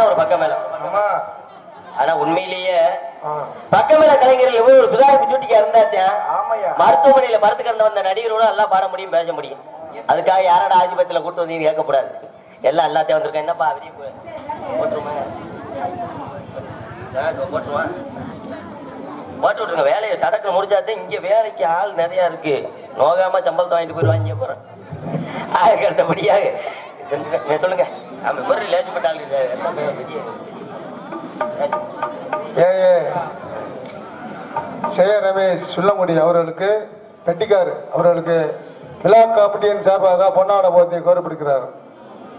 அருமையான ஒரு பக்கமேல. ஆனா உண்மையிலேயே பக்கமேல கலைஞர்கள் எவ்வளவு ஒரு சுதாரிப்பு சூட்டிக்கா இருந்தாத்தான் மருத்துவமனையில படுத்து கிடந்த வந்த நடிகரோட எல்லாம் பாட முடியும், பேச முடியும். அதுக்காக யாரோட ஆஸ்பத்திரியில கூட்டு வந்து கேட்கக்கூடாது. எல்லாம் எல்லாத்தையும் வந்திருக்கேன். என்னப்பா வெளியே போட்டுருமா போட்டுருவான் போட்டு விட்டுருங்க. வேலையை சடக்கு முடிச்சாதான் இங்க வேலைக்கு ஆள் நிறைய இருக்கு. நோகாம சம்பளத்தை வாங்கிட்டு போயிருவாங்க போறேன். அதுக்கு அடுத்தபடியாக சொல்லுங்க. அவன் ஒரு லேசப்பட்ட ஆள் ரமேஷ் சுள்ளமுடி அவர்களுக்கு பெட்டிக்கார் அவர்களுக்கு விழா கமிட்டியின் சார்பாக பொன்னாட போர்த்தியை கோரப்படுகிறார்.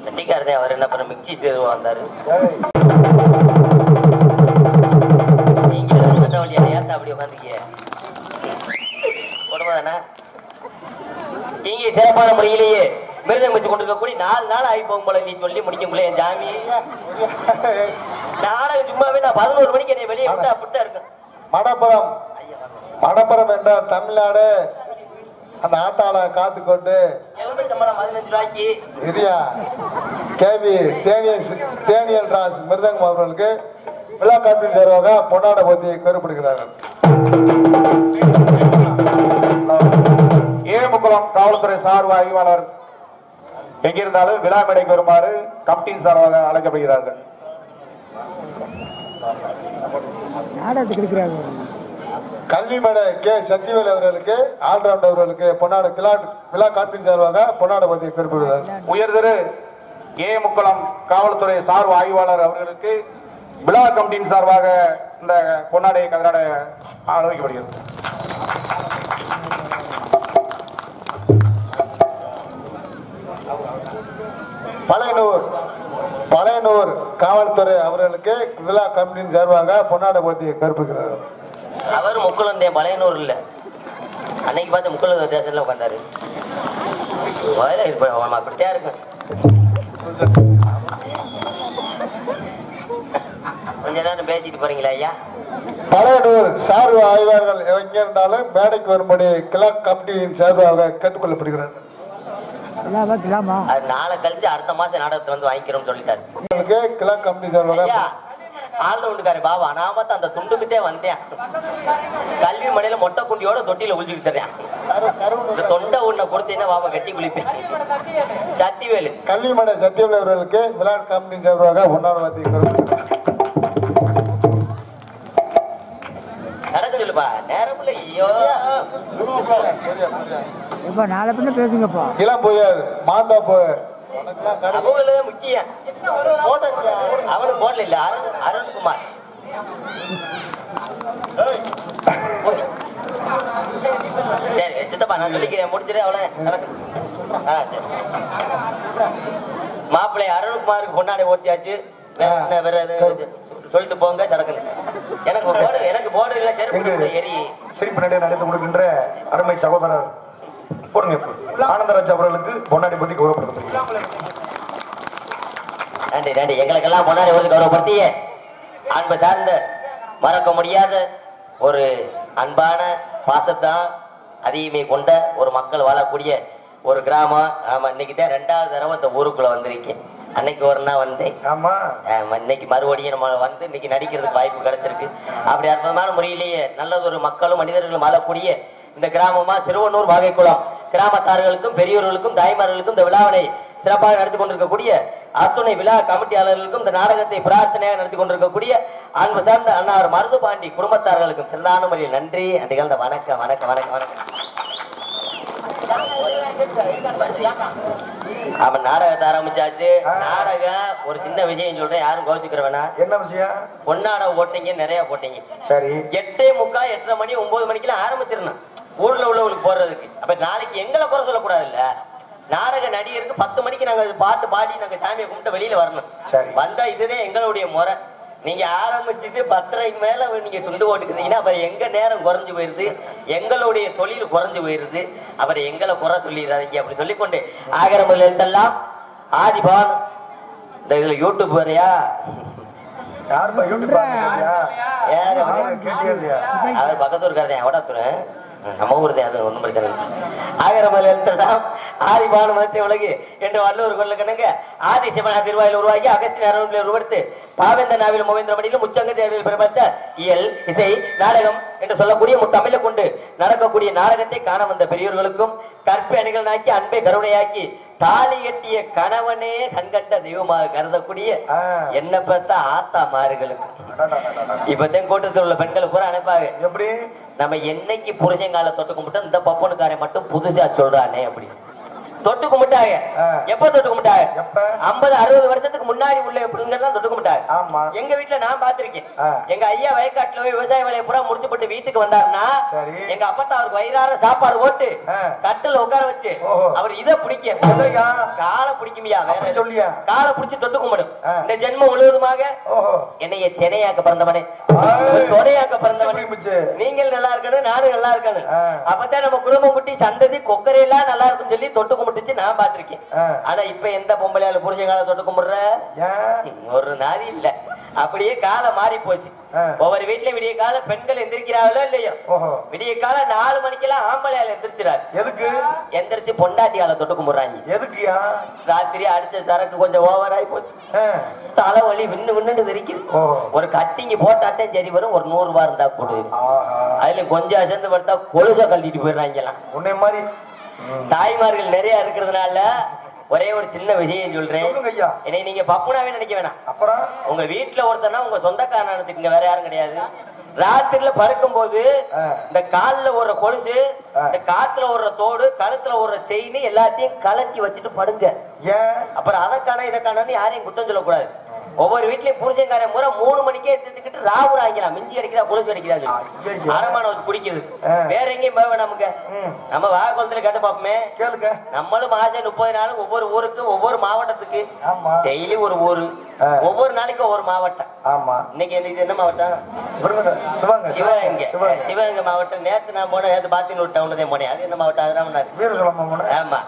பெட்டிக்கார் தான் அவர் என்ன பண்ண மிக்சி சேருவா வந்தாரு. அப்படி உட்காந்துக்கிய தானே இங்கே சிறப்பான முறையிலேயே மிருதம் வச்சு கொண்டிருக்கக்கூடிய 4 நாள் ஆகி போகும் போல நீ சொல்லி முடிக்க முடியல. என் ஜாமி நாடகம் சும்மாவே நான் 11 மணிக்கு என்னை வெளியே விட்டு அப்படித்தான் இருக்கேன். மடப்புறம் மடப்புறம் என்றால் தமிழ்நாடு அந்த ஆத்தாள காத்து கொண்டு 15 ரூபாய்க்கு இரியா கேவி தேனியல் ராஜ் மிருதங்கம் அவர்களுக்கு விழா காப்பீடு தேர்வாக பொன்னாட போத்தியை கருப்படுகிறார்கள். ஏமுக்குளம் காவல்துறை சார்பு ஆய்வாளர் எங்கிருந்தாலும் விழா மேடைக்கு வருமாறு கமிட்டியின் சார்பாக அழைக்கப்படுகிறார்கள். கல்விமேடை கே சக்திவேல் அவர்களுக்கு ஆல்ரவுண்ட் அவர்களுக்கு பொன்னாட விழா காப்பீடு சார்பாக பொன்னாட போத்தியை கருப்படுகிறார்கள். உயர்திரு ஏமுக்குளம் காவல்துறை சார்பு ஆய்வாளர் அவர்களுக்கு விழா கமிட்டியின் சார்பாக இந்த பொன்னாடை கதிராட அறிவிக்கப்படுகிறது. பழையனூர் காவல்துறை அவர்களுக்கு விழா கமிட்டியின் சார்பாக பொன்னாட போத்தியை கருப்புகிறார்கள். அவர் முக்குளந்தே பழையனூர் இல்ல, அன்னைக்கு பார்த்து முக்குள தேசத்துல உட்காந்தாரு. அப்படித்தான் இருக்கு. கொஞ்ச நேரம் பேசிட்டு போறீங்களா ஐயா? பழையனூர் சார்பு ஆய்வாளர்கள் எங்க இருந்தாலும் மேடைக்கு வரும்படி கிளா கமிட்டியின் சார்பாக கேட்டுக்கொள்ளப்படுகிறார். நாளை கழிச்சு அடுத்த மாசம் நாடகத்தை வந்து வாங்கிக்கிறோம் சொல்லிட்டாரு. கிளா கமிட்டி சார்பாக ஆல்ரவுண்டுக்காரு பாபா நாமத்த அந்த துண்டுக்கிட்டே வந்தேன். கல்வி மடையில மொட்டை குண்டியோட தொட்டியில உழிச்சுட்டு தரேன். இந்த தொண்டை உன்னை கொடுத்தீங்கன்னா பாபா கட்டி குளிப்பேன். சத்திவேலு கல்வி மடை சத்தியவேலு அவர்களுக்கு விழா கமிட்டியின் சார்பாக ஒன்னாவது நடக்க சொல்லுப்பா. நேரம் இல்ல. ஐயோ நாளை பின்ன பேசுங்கப்பா. இளம் புயல் மாந்தா புயல் அவங்கள முக்கியம். அவனு போடல இல்ல அருண்குமார். சரி சித்தப்பா நான் சொல்லிக்கிறேன் முடிச்சிரு அவளை. மாப்பிள்ளை அருண்குமாருக்கு பொன்னாடை ஓட்டியாச்சு. வேற சொல்லிட்டு போங்க சடக்குன்னு. எனக்கு போர்டு இல்ல செருப்பு எரி சிரிப்பு நடை நடந்து கொடுக்கின்ற அருமை சகோதரர் போடுங்க ஆனந்தராஜ் அவர்களுக்கு பொன்னாடை பத்தி கௌரவப்படுத்த. நன்றி நன்றி. எங்களுக்கெல்லாம் பொன்னாடை பத்தி கௌரவப்படுத்திய அன்பு சார்ந்த மறக்க முடியாத ஒரு அன்பான பாசத்தான் அதிகமே கொண்ட ஒரு மக்கள் வாழக்கூடிய ஒரு கிராமம். ஆமா இன்னைக்கு தான் 2வது தடவை இந்த ஊருக்குள்ள வந்திருக்கேன். அன்னைக்கு ஒரு நாள் வந்தேன். ஆமா இன்னைக்கு மறுபடியும் நம்ம வந்து இன்னைக்கு நடிக்கிறதுக்கு வாய்ப்பு கிடைச்சிருக்கு. அப்படி அற்புதமான முறையிலேயே நல்லதொரு மக்களும் மனிதர்களும் வாழக்கூடிய இந்த கிராமமா சிறுவனூர் வாகைக்குளம் கிராமத்தார்களுக்கும் பெரியோர்களுக்கும் தாய்மார்களுக்கும் இந்த விழாவினை சிறப்பாக நடத்தி கொண்டிருக்கக்கூடிய அத்துணை விழா கமிட்டியாளர்களுக்கும் இந்த நாடகத்தை பிரார்த்தனையாக நடத்தி கொண்டிருக்கக்கூடிய அன்பு சார்ந்த அண்ணார் மருதுபாண்டி குடும்பத்தார்களுக்கும் சிறந்தான முறையில் நன்றி. அன்றைகள் வணக்கம் வணக்கம் வணக்கம் வணக்கம். அவன் நாடகத்தை ஆரம்பிச்சாச்சு. நாடகம் ஒரு சின்ன விஷயம் சொல்றேன், யாரும் கோச்சுக்கிற வேணா. என்ன விஷயம்? பொன்னாட போட்டீங்க, நிறைய போட்டீங்க. சரி 8:45 8:30 மணி 9 மணிக்கெல்லாம் ஆரம்பிச்சிடணும் ஊர்ல உள்ளவங்களுக்கு போறதுக்கு. அப்ப நாளைக்கு எங்களை குறை சொல்லக்கூடாது இல்ல. நாடக நடிகருக்கு 10 மணிக்கு நாங்க பாட்டு பாடி நாங்க சாமியை கும்பிட்டு வெளியில வரணும். வந்தா இதுதான் எங்களுடைய முறை. நீங்க ஆரம்பிச்சுட்டு 10:30 மேல நீங்க துண்டு ஓட்டுக்கிறீங்கன்னா அப்புறம் எங்க நேரம் குறைஞ்சு போயிருது, எங்களுடைய தொழில் குறைஞ்சு போயிருது. அப்புறம் எங்களை குறை சொல்லிடுறாங்க. அப்படி சொல்லிக்கொண்டு ஆகரமுல இருந்தெல்லாம் ஆதிபான் இந்த இதுல யூடியூப் வரையா யாருப்பா யூடியூப் பாக்குறீங்க? அவர் பக்கத்தூர் கருதேன் எவடாத்துறேன் நம்ம ஊர் தான், அது ஒன்றும் பிரச்சனை இல்லை. ஆகரமல் எழுத்தலாம் ஆதி பானுமத்தை உலகு என்று வல்லூர் கொள்ள கணங்க ஆதி சிவனா திருவாயில் உருவாக்கி அகஸ்தின் அரண்மனையில் உருவெடுத்து பாவேந்த நாவில் மூவேந்திர மணியிலும் முச்சங்க தேர்வில் பெறப்பட்ட இயல் இசை நாடகம் என்று சொல்லக்கூடிய முத்தமிழை கொண்டு நடக்கக்கூடிய நாடகத்தை காண வந்த பெரியோர்களுக்கும் கற்பை அணிகளாக்கி அன்பை கருணையாக்கி தாலி கட்டிய கணவனே கண்கண்ட தெய்வமாக கருதக்கூடிய என்ன பார்த்தா ஆத்தா மாறுகளுக்கு இப்பதான் கூட்டத்தில் உள்ள பெண்களை பூரா அனுப்பாங்க. எப்படி நம்ம என்னைக்கு புருஷங்கால தொட்டு கும்பிட்டோம் இந்த பப்பனுக்காரன் மட்டும் புதுசா சொல்றானே அப்படி தொட்டு கும்பிட்டாங்க. எப்ப தொட்டு கும்பிட்டாங்க? 50-60 வருஷத்துக்கு முன்னாடி உள்ள எப்படிங்கலாம் தொட்டு கும்பிட்டாங்க. எங்க வீட்டுல நான் பாத்திருக்கேன். எங்க ஐயா வயக்காட்டுல போய் விவசாய வேலையை பூரா முடிச்சுப்பட்டு வீட்டுக்கு வந்தாருன்னா எங்க அப்பத்தா அவருக்கு வயிறார சாப்பாடு ஓட்டு கட்டில உட்கார வச்சு அவர் இதை பிடிக்க காலை பிடிக்குமியா வேற சொல்லியா காலை பிடிச்சி தொட்டு கும்பிடும். இந்த ஜென்மம் முழுவதுமாக என்னைய சென்னையாக்க பிறந்தவனே தொடையாக்க பிறந்தவனே நீங்கள் நல்லா இருக்கணும் நானும் நல்லா இருக்கணும் அப்பதான் நம்ம குடும்பம் குட்டி சந்ததி கொக்கரையெல்லாம் நல்லா இருக்குன்னு சொல்லி தொட்டு கும்பிட்டு நான் பாத்திருக்கேன். ஆனா இப்ப எந்த பொம்பளையால புருஷன் கால தொட்டு கும்பிடுற ஒரு நாதி இல்ல. அப்படியே காலம் மாறி போச்சு. ஒவ்வொரு வீட்டுல விடிய கால பெண்கள் எந்திரிக்கிறாங்களோ இல்லையோ விடிய கால 4 மணிக்கெல்லாம் ஆம்பளையால எந்திரிச்சிடாரு. எதுக்கு? எந்திரிச்சு பொண்டாட்டியால தொட்டு கும்பிடுறாங்க. எதுக்குயா? ராத்திரி அடிச்ச சரக்கு கொஞ்சம் ஓவர் ஆகி போச்சு. தலைவலி விண்ணு விண்ணு தெரிக்குது. ஒரு கட்டிங்க போட்டாட்டே சரி வரும். ஒரு 100 ரூபாய் இருந்தா கொடு. அதுல கொஞ்சம் சேர்ந்து படுத்தா கொலுச கழட்டிட்டு போயிடுறாங்கலாம். உன்னை மாதிரி தாய்மார்கள் நிறைய இருக்கிறதுனால ஒரே ஒரு சின்ன விஷயம் சொல்றேன். என்னை நீங்க பப்புனாவே நினைக்க வேணாம். அப்புறம் உங்க வீட்டுல ஒருத்தனா உங்க சொந்தக்காரன் நினைச்சுக்கங்க, வேற யாரும் கிடையாது. ராத்திரில படுக்கும் போது இந்த கால்ல ஒரு கொலுசு, இந்த காத்துல ஒரு தோடு, கழுத்துல ஒரு செயின் எல்லாத்தையும் கலட்டி வச்சுட்டு படுங்க. அப்புறம் அதை காண இதை காணன்னு யாரையும் குத்தம் சொல்லக்கூடாது. ஒவ்வொரு வீட்லயும் புருஷன்காரன் பூரா 3 மணிக்கே எடுத்துக்கிட்டு ராவுல ஆகிக்கலாம். மிஞ்சி அடிக்கிறா கொலுசு அடிக்கிறாங்க, அரமான வச்சு குடிக்கிறது. வேற எங்கேயும் போக நமக்கு நம்ம வாகக்குளத்துல கேட்டு பாப்போமே கேளுங்க. நம்மளும் மாசம் 30 நாளும் ஒவ்வொரு ஊருக்கு ஒவ்வொரு மாவட்டத்துக்கு டெய்லி ஒரு ஊரு, ஒவ்வொரு நாளைக்கும் ஒவ்வொரு மாவட்டம். ஆமா இன்னைக்கு என்ன மாவட்டம்? சிவகங்கை. சிவகங்கை மாவட்டம். நேத்து நான் போனேன், நேத்து பாத்தினூர் டவுன்ல போனேன். அது என்ன மாவட்டம்? அதுதான். ஆமா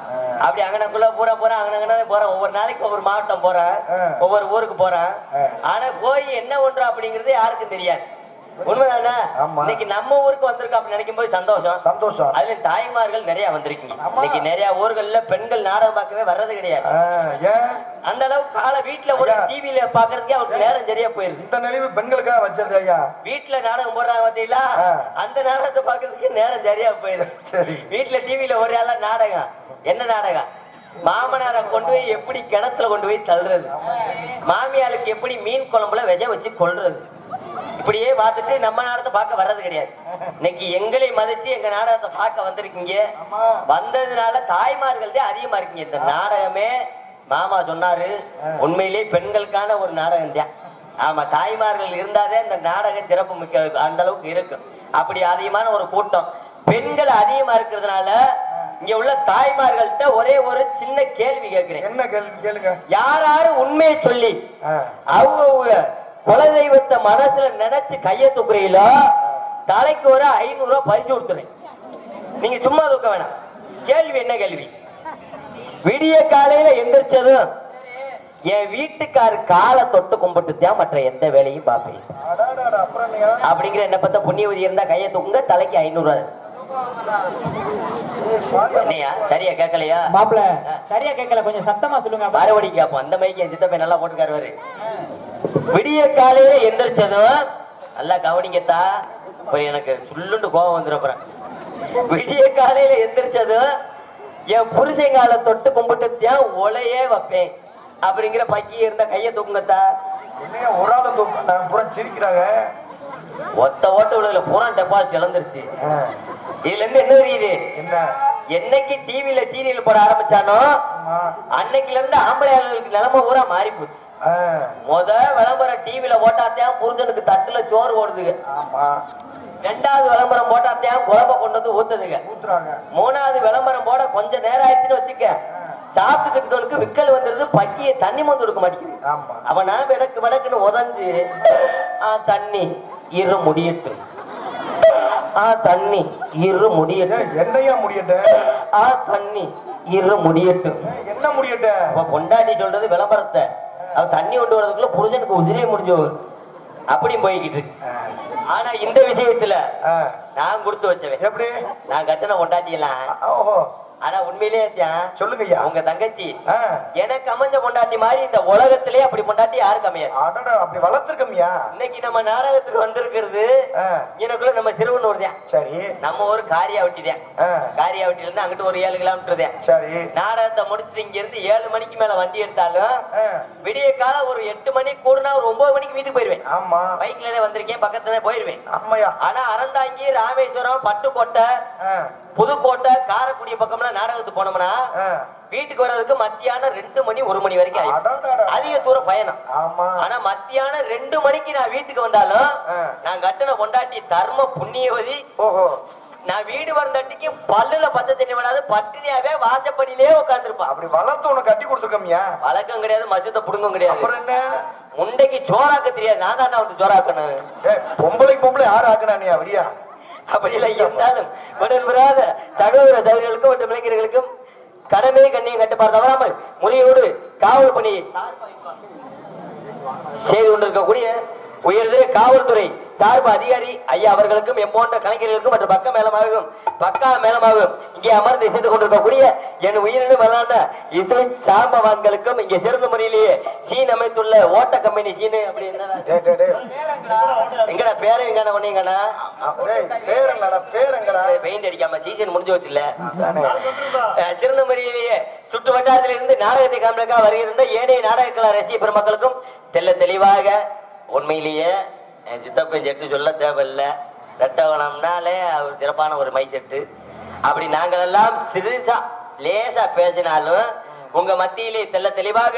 அப்படி அங்கனக்குள்ள பூரா போறேன், அங்கன போறேன். ஒவ்வொரு நாளைக்கு ஒவ்வொரு மாவட்டம் போறேன், ஒவ்வொரு ஊருக்கு போறேன். ஆனா போய் என்ன ஒன்று அப்படிங்கிறது யாருக்கும் தெரியாது. உண்மைதானே? இன்னைக்கு நம்ம ஊருக்கு வந்திருக்கோம் அப்படி நினைக்கும் போது சந்தோஷம். அதுல தாய்மார்கள் நிறைய வந்திருக்கீங்க. இன்னைக்கு நிறைய ஊர்கள்ல பெண்கள் நாடகம் பார்க்கவே வர்றது கிடையாது. அந்த அளவுக்கு கால வீட்டுல ஒரு டிவில பாக்குறதுக்கே அவருக்கு நேரம் சரியா போயிருது. இந்த நிலைவு பெண்களுக்காக வச்சிருக்க ஐயா. வீட்டுல நாடகம் போடுறாங்க பாத்தீங்களா, அந்த நாடகத்தை பாக்குறதுக்கே நேரம் சரியா போயிருது. வீட்டுல டிவில ஒரு ஆள நாடகம். என்ன நாடகம்? மாமனாரை கொண்டு போய் எப்படி கிணத்துல கொண்டு போய் தள்ளுறது, மாமியாளுக்கு எப்படி மீன் குழம்புல விஷம் வச்சு கொள்றது, இப்படியே பார்த்துட்டு நம்ம நாடகத்தை பார்க்க வர்றது கிடையாது. இன்னைக்கு எங்களை மதிச்சு எங்க நாடகத்தை பார்க்க வந்திருக்கீங்க. வந்ததுனால தாய்மார்கள் தான் அதிகமா இருக்கீங்க. இந்த நாடகமே மாமா சொன்னாரு, உண்மையிலேயே பெண்களுக்கான ஒரு நாடகம் தான். ஆமா தாய்மார்கள் இருந்தாதே இந்த நாடகம் சிறப்பு மிக்க அந்த அளவுக்கு இருக்கு. அப்படி அதிகமான ஒரு கூட்டம் பெண்கள் அதிகமா இருக்கிறதுனால இங்க உள்ள தாய்மார்கள்ட்ட ஒரே ஒரு சின்ன கேள்வி கேட்கிறேன். என்ன கேள்வி கேளுங்க. யாராரு உண்மையை சொல்லி அவங்க குலதெய்வத்தை மனசுல நினைச்சு கைய தூக்குறீங்களோ தலைக்கு ஒரு 500 ரூபாய் பரிசு கொடுத்துறேன். நீங்க சும்மா தூக்க வேணாம். கேள்வி என்ன கேள்வி? விடிய காலையில எந்திரிச்சதும் என் வீட்டுக்காரு காலை தொட்டு கும்பிட்டுத்தான் மற்ற எந்த வேலையும் பார்ப்பேன் அப்படிங்கிற என்ன பார்த்தா புண்ணியவதி இருந்தா கையை தூக்குங்க, தலைக்கு 500 ரூபாய். சரியா கேட்கலையா மாப்பிள்ள? சரியா கேட்கல, கொஞ்சம் சத்தமா சொல்லுங்க. மறுபடி கேப்போம். அந்த மைக்கு என் சித்தப்பை நல்லா போட்டுக்காரு. விடிய காலையில எந்திரிச்சதும் நல்லா கவனிங்கத்தா, எனக்கு சொல்லுண்டு கோபம் வந்துடும். விடிய காலையில எந்திரிச்சதும் என் புருஷங்கால தொட்டு கும்பிட்டுத்தான் ஒலையே வைப்பேன் அப்படிங்கிற பக்கி இருந்த கைய தூக்குங்கத்தா. ஒரு ஆள் தூக்க சிரிக்கிறாங்க. ஒத்த ஓட்ட உள்ள பூரா டெபாசிட் இழந்துருச்சு. இதுல இருந்து என்ன தெரியுது? என்னைக்கு டிவில சீரியல் போட ஆரம்பிச்சானோ அன்னைக்குல இருந்து ஆம்பளையாளர்களுக்கு நிலைமை பூரா மாறி போச்சு. முத விளம்பரம் டிவில போட்டாத்தான் புருஷனுக்கு தட்டுல சோறு ஓடுதுங்க. ரெண்டாவது விளம்பரம் போட்டாத்தான் குழம்பை கொண்டு வந்து ஊத்துதுங்க. மூணாவது விளம்பரம் போட கொஞ்சம் நேரம் ஆயிடுச்சுன்னு வச்சுக்க, சாப்பிட்டுக்கிட்டு விக்கல் வந்துருது, பக்கிய தண்ணி மந்து கொடுக்க மாட்டேங்குது. அவனா விளக்கு விளக்குன்னு உதஞ்சு தண்ணி இரு முடியட்டு, தண்ணி இரு முடியட்டு, என்னையா முடியட்டு, தண்ணி இரு முடியட்டு, என்ன முடியட்டு? பொண்டாட்டி சொல்றது விளம்பரத்தை அவ தண்ணி கொண்டு வரதுக்குள்ள புருஷனுக்கு உசிரியே முடிஞ்சு அப்படியும் போய்கிட்டு இருக்கு. ஆனா இந்த விஷயத்துல நான் கொடுத்து வச்சவன். எப்படி? நான் கட்டணம் கொண்டாட்டியலாம். ஓஹோ. ஆனா உண்மையிலேயே சொல்லுங்க உங்க தங்கச்சி எனக்கு அமைஞ்ச பொண்டாட்டி மாதிரி இந்த உலகத்திலே அப்படி பொண்டாட்டி யாருக்கு அமையாது. அப்படி வளர்த்துருக்கமியா. இன்னைக்கு நம்ம நாடகத்துக்கு வந்திருக்கிறது எனக்குள்ள நம்ம சிறுவனூர் தான். சரி. நம்ம ஒரு காரியாவட்டி தான். காரியாவட்டில இருந்து அங்கிட்டு ஒரு 7 கிலோமீட்டர் தான். சரி. நாடகத்தை முடிச்சுட்டு இங்க இருந்து 7 மணிக்கு மேல வண்டி எடுத்தாலும் விடிய கால ஒரு 8 மணிக்கு கூடுனா ஒரு 9 மணிக்கு வீட்டுக்கு போயிருவேன். ஆமா. பைக்ல வந்திருக்கேன், பக்கத்துல போயிருவேன். ஆமாயா. ஆனா அறந்தாங்கி, ராமேஸ்வரம், பட்டுக்கோட்டை, புதுக்கோட்டை, காரைக்குடி பக்கம்லாம் நாடகத்துக்கு போனோம்னா வீட்டுக்கு வர்றதுக்கு மத்தியானம் 2 மணி 1 மணி வரைக்கும் அதிக தூரம் பயணம். ஆனா மத்தியானம் 2 மணிக்கு நான் வீட்டுக்கு வந்தாலும் நான் கட்டின கொண்டாட்டி தர்ம புண்ணியவதி. ஓஹோ. நான் வீடு வந்தட்டிக்கு பல்லுல பச்சை தண்ணி விடாது பட்டினியாவே வாசப்படியிலே உட்காந்துருப்பான். அப்படி வளர்த்து உனக்கு கட்டி கொடுத்துருக்கமியா. வழக்கம் கிடையாது, மசத்தை புடுங்கும் கிடையாது. அப்புறம் என்ன முண்டைக்கு சோறாக்க தெரியாது. நான் தான் வந்து சோறாக்கணும். பொம்பளை யாரு ஆக்கணா நீ அப்படியா? அப்படி இல்லை இருந்தாலும் உடன்படாத சகோதர சகோதரிகளுக்கும் மற்றும் இளைஞர்களுக்கும் கடமை கண்ணியம் கட்டுப்பாடு தவறாமல் முறையோடு காவல் பணியை செய்து கொண்டிருக்கக்கூடிய உயர்திரு காவல்துறை சார்பு அதிகாரி ஐயா அவர்களுக்கும் எம்மோன்ற கலைஞர்களுக்கும் மற்றும் பக்கா மேலமாகவும் இங்கே அமர்ந்து செய்து கொண்டிருக்கக்கூடிய என் உயிரினும் விளையாண்ட இசை சாம்பவான்களுக்கும் இங்கே சிறந்த முறையிலேயே சீன் அமைத்துள்ள ஓட்ட கம்பெனி சீனு அப்படி எங்கடா பேரை எங்கடா ஒன்னீங்கண்ணா பெயிண்ட் அடிக்காம சீசன் முடிஞ்சு வச்சுல சிறந்த முறையிலேயே சுற்று வட்டாரத்தில் இருந்து நாடகத்தை காமிக்க வருகின்ற ஏனைய நாடக கலா ரசிக பெருமக்களுக்கும் தெளிவாக உண்மையிலேயே சித்தப்பை செட்டு சொல்ல தேவையில்லை. ரெட்டவனம்னாலே அவர் சிறப்பான ஒரு மை செட்டு. அப்படி நாங்கள் எல்லாம் சிறுசா லேசா பேசினாலும் உங்க மத்தியிலே தெளிவாக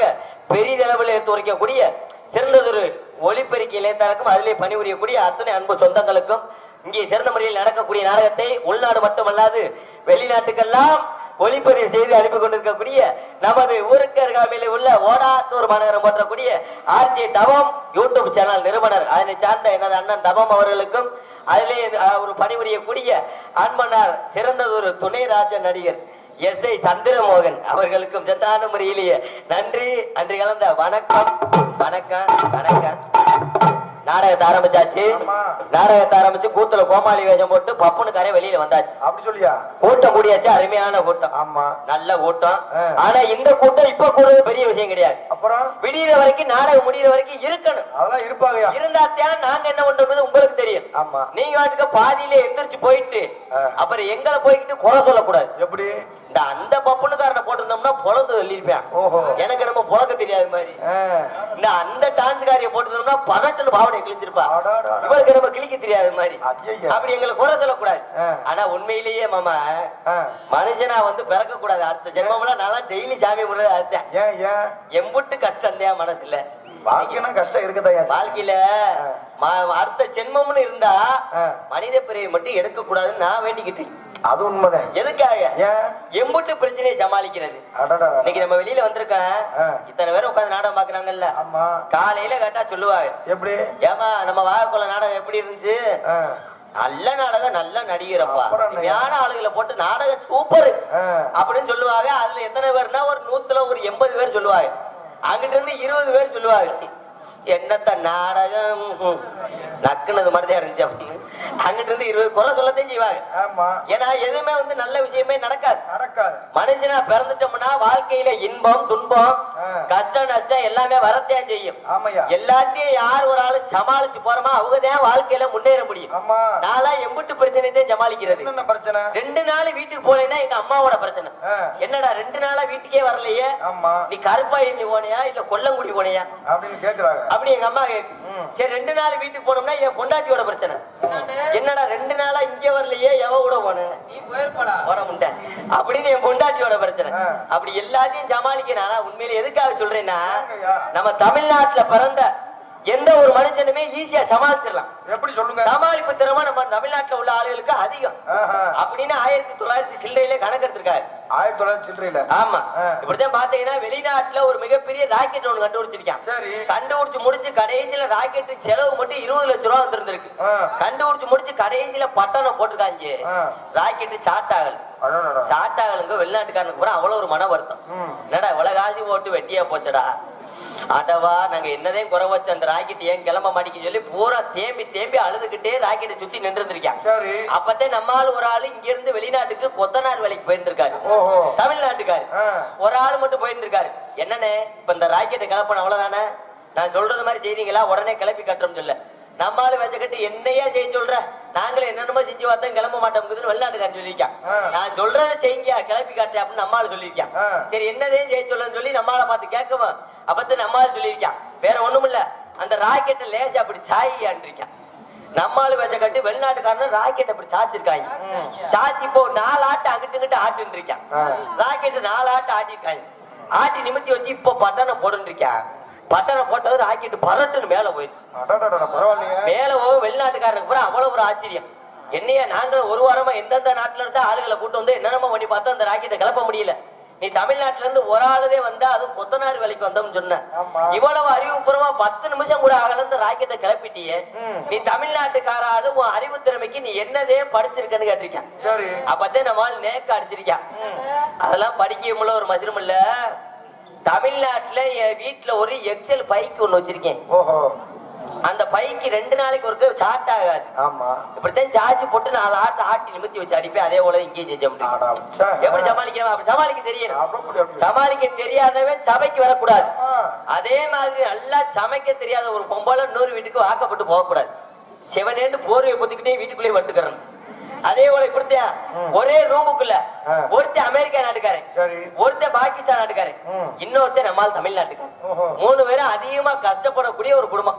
பெரிதளவில் எடுத்து உரைக்கக்கூடிய சிறந்ததொரு ஒளிப்பெருக்கி இளையத்தாருக்கும் அதிலே பணிபுரியக்கூடிய அத்தனை அன்பு சொந்தங்களுக்கும் இங்கே சிறந்த முறையில் நடக்கக்கூடிய நாடகத்தை உள்நாடு மட்டுமல்லாது வெளிநாட்டுக்கெல்லாம் ஒளிப்பதிவு செய்து அனுப்பி கொண்டிருக்கக்கூடிய நமது ஊருக்கு அருகாமையில் உள்ள ஓடாத்தூர் மாநகரம் போற்றக்கூடிய ஆர்ஜே தவம் யூடியூப் சேனல் நிறுவனர் அதனை சார்ந்த எனது அண்ணன் தவம் அவர்களுக்கும் அதிலே ஒரு பணிபுரியக்கூடிய அன்பனார் சிறந்ததொரு துணை ராஜ நடிகர் எஸ்.ஐ. சந்திரமோகன் அவர்களுக்கும் சித்தான முறையிலேயே நன்றி கலந்த வணக்கம். நாடகத்தை ஆரம்பிச்சாச்சு. நாடகத்தை ஆரம்பிச்சு கூத்துல கோமாளி வேஷம் போட்டு பப்புனு கரை வெளியில வந்தாச்சு. அப்படி சொல்லியா? கூட்டம் கூடியாச்சு. அருமையான கூட்டம். ஆமா, நல்ல கூட்டம். ஆனா இந்த கூட்டம் இப்ப கூடுறது பெரிய விஷயம் கிடையாது. அப்புறம் விடிகிற வரைக்கும் நாடகம் முடிகிற வரைக்கும் இருக்கணும். அதெல்லாம் இருப்பாங்க. இருந்தாத்தான் நாங்க என்ன பண்றது உங்களுக்கு தெரியும். ஆமா. நீங்க வாட்டுக்கு பாதியில எந்திரிச்சு போயிட்டு அப்புறம் எங்களை போய்கிட்டு குறை சொல்லக்கூடாது. எப்படி? இந்த அந்த பப்புனுக்காரனை போட்டிருந்தோம்னா பொழந்து சொல்லிருப்பேன். எனக்கு நம்ம பொழக்க தெரியாத மாதிரி. இந்த அந்த டான்ஸ்காரிய போட்டிருந்தோம்னா 18 பாவனை கிழிச்சிருப்பா. இவருக்கு நம்ம கிழிக்க தெரியாத மாதிரி. அப்படி எங்களை குறை சொல்லக்கூடாது. ஆனா உண்மையிலேயே மாமா மனுஷனா வந்து பிறக்க கூடாது. அடுத்த ஜென்மம்லாம் நான் டெய்லி சாமி முறை அறுத்தேன். எம்புட்டு கஷ்டம் தான் மனசுல. வாழ்க்கைனா கஷ்டம் இருக்குதா? வாழ்க்கையில அடுத்த ஜென்மம்னு இருந்தா மனித பிறவை மட்டும் எடுக்க கூடாதுன்னு நான் வேண்டிக்கிட்டேன். அது உண்மைதான். எதுக்காக? எம்புட்டு பிரச்சனையை சமாளிக்கிறது. இன்னைக்கு நம்ம வெளியில வந்திருக்கேன், இத்தனை பேரும் உட்காந்து நாடகம் பாக்குறாங்கல்ல. காலையில கேட்டா சொல்லுவாங்க, எப்படி ஏமா நம்ம வாகக்குள்ள நாடகம் எப்படி இருந்துச்சு? நல்ல நாடகம், நல்ல நடிகரப்பா, ஞான ஆளுகளை போட்டு நாடகம் சூப்பர் அப்படின்னு சொல்லுவாங்க. அதுல எத்தனை பேர்னா ஒரு 100ல ஒரு 80 பேர் சொல்லுவாங்க. அங்கிட்ட இருந்து 20 பேர் சொல்லுவாங்க என்னத்த நாடகம் நக்குனது மாதிரிதான் இருந்துச்சு அப்படின்னு. அங்கிட்ட இருந்து 20 குறை சொல்லத்தான் செய்வாங்க. ஏன்னா எதுவுமே வந்து நல்ல விஷயமே நடக்காது. மனுஷனா பிறந்துட்டோம்னா வாழ்க்கையில இன்பம் துன்பம் கஷ்டம் நஷ்டம் எல்லாமே வரத்தான் செய்யும். எல்லாத்தையும் யார் ஒரு ஆளு சமாளிச்சு போறோமா அவங்கதான் வாழ்க்கையில முன்னேற முடியும். நாளா எம்புட்டு பிரச்சனைதான் சமாளிக்கிறது. 2 நாள் வீட்டுக்கு போனேன்னா எங்க அம்மாவோட பிரச்சனை. என்னடா 2 நாளா வீட்டுக்கே வரலையே, நீ கருப்பாயிரி போனியா இல்ல கொல்லங்குடி போனியா அப்படின்னு கேக்குறாங்க. அப்படி எங்க அம்மா சரி 2 நாள் வீட்டுக்கு போனோம்னா என் பொண்டாட்டியோட பிரச்சனை. என்னடா 2 நாளா இங்க வரலையே, எவ கூட போன அப்படின்னு என் பொண்டாட்டியோட பிரச்சனை. அப்படி எல்லாத்தையும் சமாளிக்கிறேன். உண்மையில எதுக்காக சொல்றேன்னா நம்ம தமிழ்நாட்டுல பிறந்த எந்த ஒரு மனுஷனுமே ஈஸியா சமாளிச்சிடலாம். எப்படி சொல்லுங்க? சமாளிப்பு திறமை நம்ம தமிழ்நாட்டுல உள்ள ஆளுகளுக்கு அதிகம் அப்படின்னு 1900 சில்லறையில கணக்கு எடுத்திருக்காரு. 1900 சில்லறையில. ஆமா. இப்படிதான் பாத்தீங்கன்னா வெளிநாட்டுல ஒரு மிகப்பெரிய ராக்கெட் ஒண்ணு கண்டுபிடிச்சிருக்கான். சரி. கண்டுபிடிச்சு முடிச்சு கடைசியில ராக்கெட் செலவு மட்டும் 20 லட்சம் ரூபாய் வந்திருக்கு. கண்டுபிடிச்சு முடிச்சு கடைசியில பட்டணம் போட்டிருக்காங்க. ராக்கெட் சாட்டாகல் சாட்டாகலுங்க வெளிநாட்டுக்காரனுக்கு கூட அவ்வளவு ஒரு மன வருத்தம். என்னடா உலகாசி ஓட்டு வெட்டியா போச்சடா, அடவா நாங்க என்னதான் குறை வச்ச அந்த ராக்கெட் ஏன் கிளம்ப மாட்டேங்குன்னு சொல்லி பூரா தேம்பி தேம்பி அழுதுகிட்டே ராக்கெட்டை சுத்தி நின்று இருந்திருக்கேன். அப்பதான் நம்மால் ஒரு ஆளு இங்க இருந்து வெளிநாட்டுக்கு கொத்தனார் வேலைக்கு போயிருந்திருக்காரு. தமிழ்நாட்டுக்காரு ஒரு ஆள் மட்டும் போயிருந்திருக்காரு. என்னன்னு இப்ப இந்த ராக்கெட்டை கிளப்பணும் அவ்வளவுதானே, நான் சொல்றது மாதிரி செய்றீங்களா, உடனே கிளப்பி கட்டுறோம் சொல்ல. நம்மால வச்ச கட்டு என்னையா செய்ய சொல்ற, நாங்களே என்னென்னமோ செஞ்சு பார்த்தா கிளம்ப மாட்டோம் வெளிநாட்டுக்காரன் சொல்லியிருக்கேன். நான் சொல்றதை செய்யுங்க கிளப்பி காட்டு அப்படின்னு நம்மால சொல்லியிருக்கேன். சரி என்னதையும் செய்ய சொல்லன்னு சொல்லி நம்மால பார்த்து கேட்கவா அப்பதான் நம்மால சொல்லியிருக்கேன். வேற ஒண்ணும் இல்ல, அந்த ராக்கெட்டை லேசா அப்படி சாயியான் இருக்கேன். நம்மால வச்ச கட்டு வெளிநாட்டுக்காரன் ராக்கெட் அப்படி சாச்சிருக்காங்க. சாச்சி இப்போ 4 ஆட்டு அங்கிட்டு இங்கிட்டு ஆட்டுன்னு இருக்கேன். ராக்கெட் 4 ஆட்டு ஆட்டிருக்காங்க. ஆட்டி நிமித்தி வச்சு இப்போ பட்டனை போடுன்னு இருக்கேன். பட்டனை போட்டது ராக்கெட் பரட்டுன்னு மேல போயிடுச்சு. மேல வெளிநாட்டுக்காரனுக்கு பூரா அவ்வளவு ஒரு ஆச்சரியம். என்னையா நாங்கள் ஒரு வாரமா எந்தெந்த நாட்டுல இருந்தா ஆளுகளை கூட்டு வந்து என்னென்னமோ பண்ணி பார்த்தா அந்த ராக்கெட்டை கிளப்ப முடியல. நீ தமிழ்நாட்டுல இருந்து ஒரு ஆளுதே வந்தா அது கொத்தனார் வேலைக்கு வந்தோம்னு சொன்ன. இவ்வளவு அறிவுபூர்வமா 10 நிமிஷம் கூட ஆகல இந்த ராக்கெட்டை கிளப்பிட்டியே. நீ தமிழ்நாட்டுக்கார ஆளு உன் அறிவு திறமைக்கு நீ என்னதே படிச்சிருக்கன்னு கேட்டிருக்கேன். அப்பதான் நம்மால் நேக்க அடிச்சிருக்கேன். அதெல்லாம் படிக்க முடியல ஒரு மசிரும் இல்ல. தமிழ்நாட்டுல என் வீட்டுல ஒரு எக்ஸல் பைக்கு ஒண்ணு வச்சிருக்கேன். அந்த பைக்கு 2 நாளைக்கு ஒரு சாட் ஆகாது. இப்படித்தான் சார்ஜ் போட்டு 4 ஆட்டு ஆட்டி நிமித்தி வச்சு அடிப்பேன். அதே போல இங்கேயும் செஞ்ச முடியும். எப்படி சமாளிக்கணும், அப்படி சமாளிக்க தெரியணும். சமாளிக்க தெரியாதவன் சபைக்கு வரக்கூடாது. அதே மாதிரி நல்லா சமைக்க தெரியாத ஒரு பொம்பளை 100 வீட்டுக்கு வாக்கப்பட்டு போகக்கூடாது. செவனேன்னு போர்வை பொத்திக்கிட்டே வீட்டுக்குள்ளேயே வந்துக்கிறேன். அதே போல இப்படித்தான் ஒரே ரூமுக்குள்ள ஒருத்தர் அமெரிக்கா நாட்டுக்காரன், ஒருத்தர் பாகிஸ்தான் நாட்டுக்காரன், இன்னொருத்தர் நம்மால் தமிழ்நாட்டுக்காரன். 3 பேரும் அதிகமா கஷ்டப்படக்கூடிய ஒரு குடும்பம்.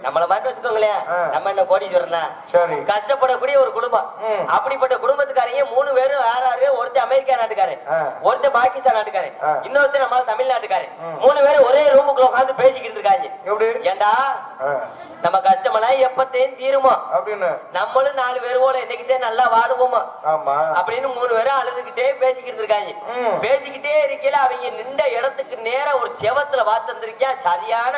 நம்மள மாதிரி வச்சுக்கோங்களேன், நம்ம என்ன கோடீஸ்வரனா, கஷ்டப்படக்கூடிய ஒரு குடும்பம். அப்படிப்பட்ட குடும்பத்துக்காரங்க 3 பேரும் யாராரு, ஒருத்தர் அமெரிக்கா நாட்டுக்காரன், ஒருத்தர் பாகிஸ்தான் நாட்டுக்காரன், இன்னொருத்தர் நம்மால் தமிழ்நாட்டுக்காரன். 3 பேரும் ஒரே ரூமுக்குள்ள உட்காந்து பேசிக்கிட்டு இருக்காங்க. ஏண்டா நம்ம கஷ்டமெல்லாம் எப்பத்தையும் தீருமா அப்படின்னு நம்மளும் 4 பேர் போல என்னைக்கிட்டே நல்லா வாடுவோமா அப்படின்னு 3 பேரும் அழுதுகிட்டே பேசிக்கிட்டு இருக்காங்க. பேசிக்கிட்டே இருக்கையில அவங்க நின்ற இடத்துக்கு நேர ஒரு செவத்துல பார்த்திருந்திருக்கா சரியான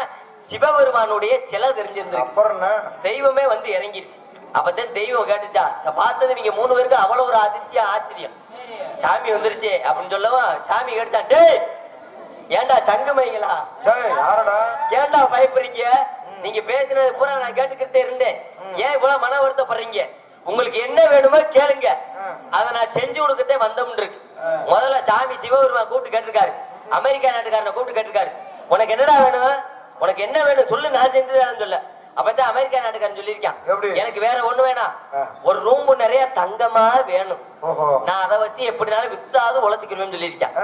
சிவபெருமானுடைய சிலை தெரிஞ்சிருந்திருக்கு. தெய்வமே வந்து இறங்கிருச்சு. அப்பதான் தெய்வம் கேட்டுச்சா, பார்த்தது நீங்க 3 பேருக்கு அவ்வளவு ஒரு அதிர்ச்சியா ஆச்சரியம். சாமி வந்துருச்சு அப்படின்னு சொல்லவும் சாமி கேட்டுச்சா, டேய் ஏண்டா சங்கமைங்களா, ஏண்டா பயப்படுறீங்க, நீங்க பேசினது பூரா நான் கேட்டுக்கிட்டே இருந்தேன், ஏன் இவ்வளவு மன வருத்தப்படுறீங்க, உங்களுக்கு என்ன வேணுமோ கேளுங்க, அதை நான் செஞ்சு கொடுக்கத்தே வந்தோம்னு இருக்கு. முதல்ல சாமி சிவபெருமான் கூப்பிட்டு கேட்டிருக்காரு, அமெரிக்கா நாட்டுக்காரனை கூப்பிட்டு கேட்டிருக்காரு, உனக்கு என்னடா வேணும், உனக்கு என்ன வேணும் சொல்லு, நான் செஞ்சுதான் சொல்ல. அப்பதான் அமெரிக்கா நாட்டுக்காரன் சொல்லியிருக்கான், எனக்கு வேற ஒண்ணு வேணாம், ஒரு ரூம் நிறைய தங்கமா வேணும், நான் அதை வச்சு எப்படினாலும் வித்தாவது உழைச்சிக்கிறேன்னு சொல்லியிருக்கான்.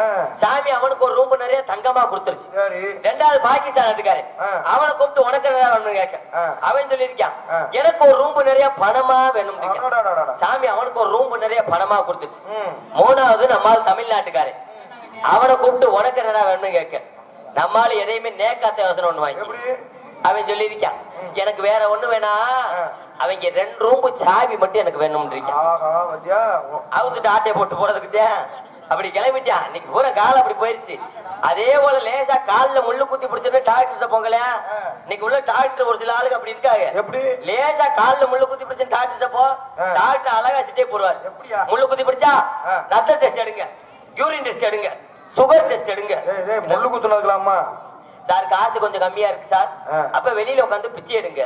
சாமி அவனுக்கு ஒரு ரூம் நிறைய தங்கமா கொடுத்துருச்சு. 2வது பாகிஸ்தான் நாட்டுக்காரன், அவனை கூப்பிட்டு உனக்கு என்ன வேணும்னு கேட்க, அவன் சொல்லியிருக்கான் எனக்கு ஒரு ரூம் நிறைய பணமா வேணும். சாமி அவனுக்கு ஒரு ரூம் நிறைய பணமா கொடுத்துருச்சு. 3வது நம்மால் தமிழ்நாட்டுக்காரன், அவனை கூப்பிட்டு உனக்கு என்னடா வேணும்னு கேட்க, நம்மால எதையுமே நேக்காத்த யோசனை பண்ணுவாங்க. அவன் சொல்லியிருக்கான் எனக்கு வேற ஒண்ணு வேணா, அவங்க 2 ரூம் சாவி மட்டும் எனக்கு வேணும். அவுத்துட்டு ஆட்டையை போட்டு போறதுக்கு அப்படி கிளம்பிட்டான். இன்னைக்கு பூரா காலம் அப்படி போயிருச்சு. அதே போல லேசா காலில் முள்ளு குத்தி பிடிச்சிருந்து டாக்டர் போங்கல. இன்னைக்கு உள்ள டாக்டர் ஒரு சில ஆளுக்கு அப்படி இருக்காங்க. எப்படி லேசா காலில் முள்ளு குத்தி பிடிச்சு டாக்டர் போ, டாக்டர் அழகா சிட்டே போடுவார். முள்ளு குத்தி பிடிச்சா ரத்த டெஸ்ட் எடுங்க, யூரின் டெஸ்ட் எடுங்க, சுகர் டெஸ்ட் எடுங்க. முள்ளு குத்துனாக்கலாமா சார், காசு கொஞ்சம் கம்மியா இருக்கு சார், அப்ப வெளியில உட்காந்து பிச்சை எடுங்க,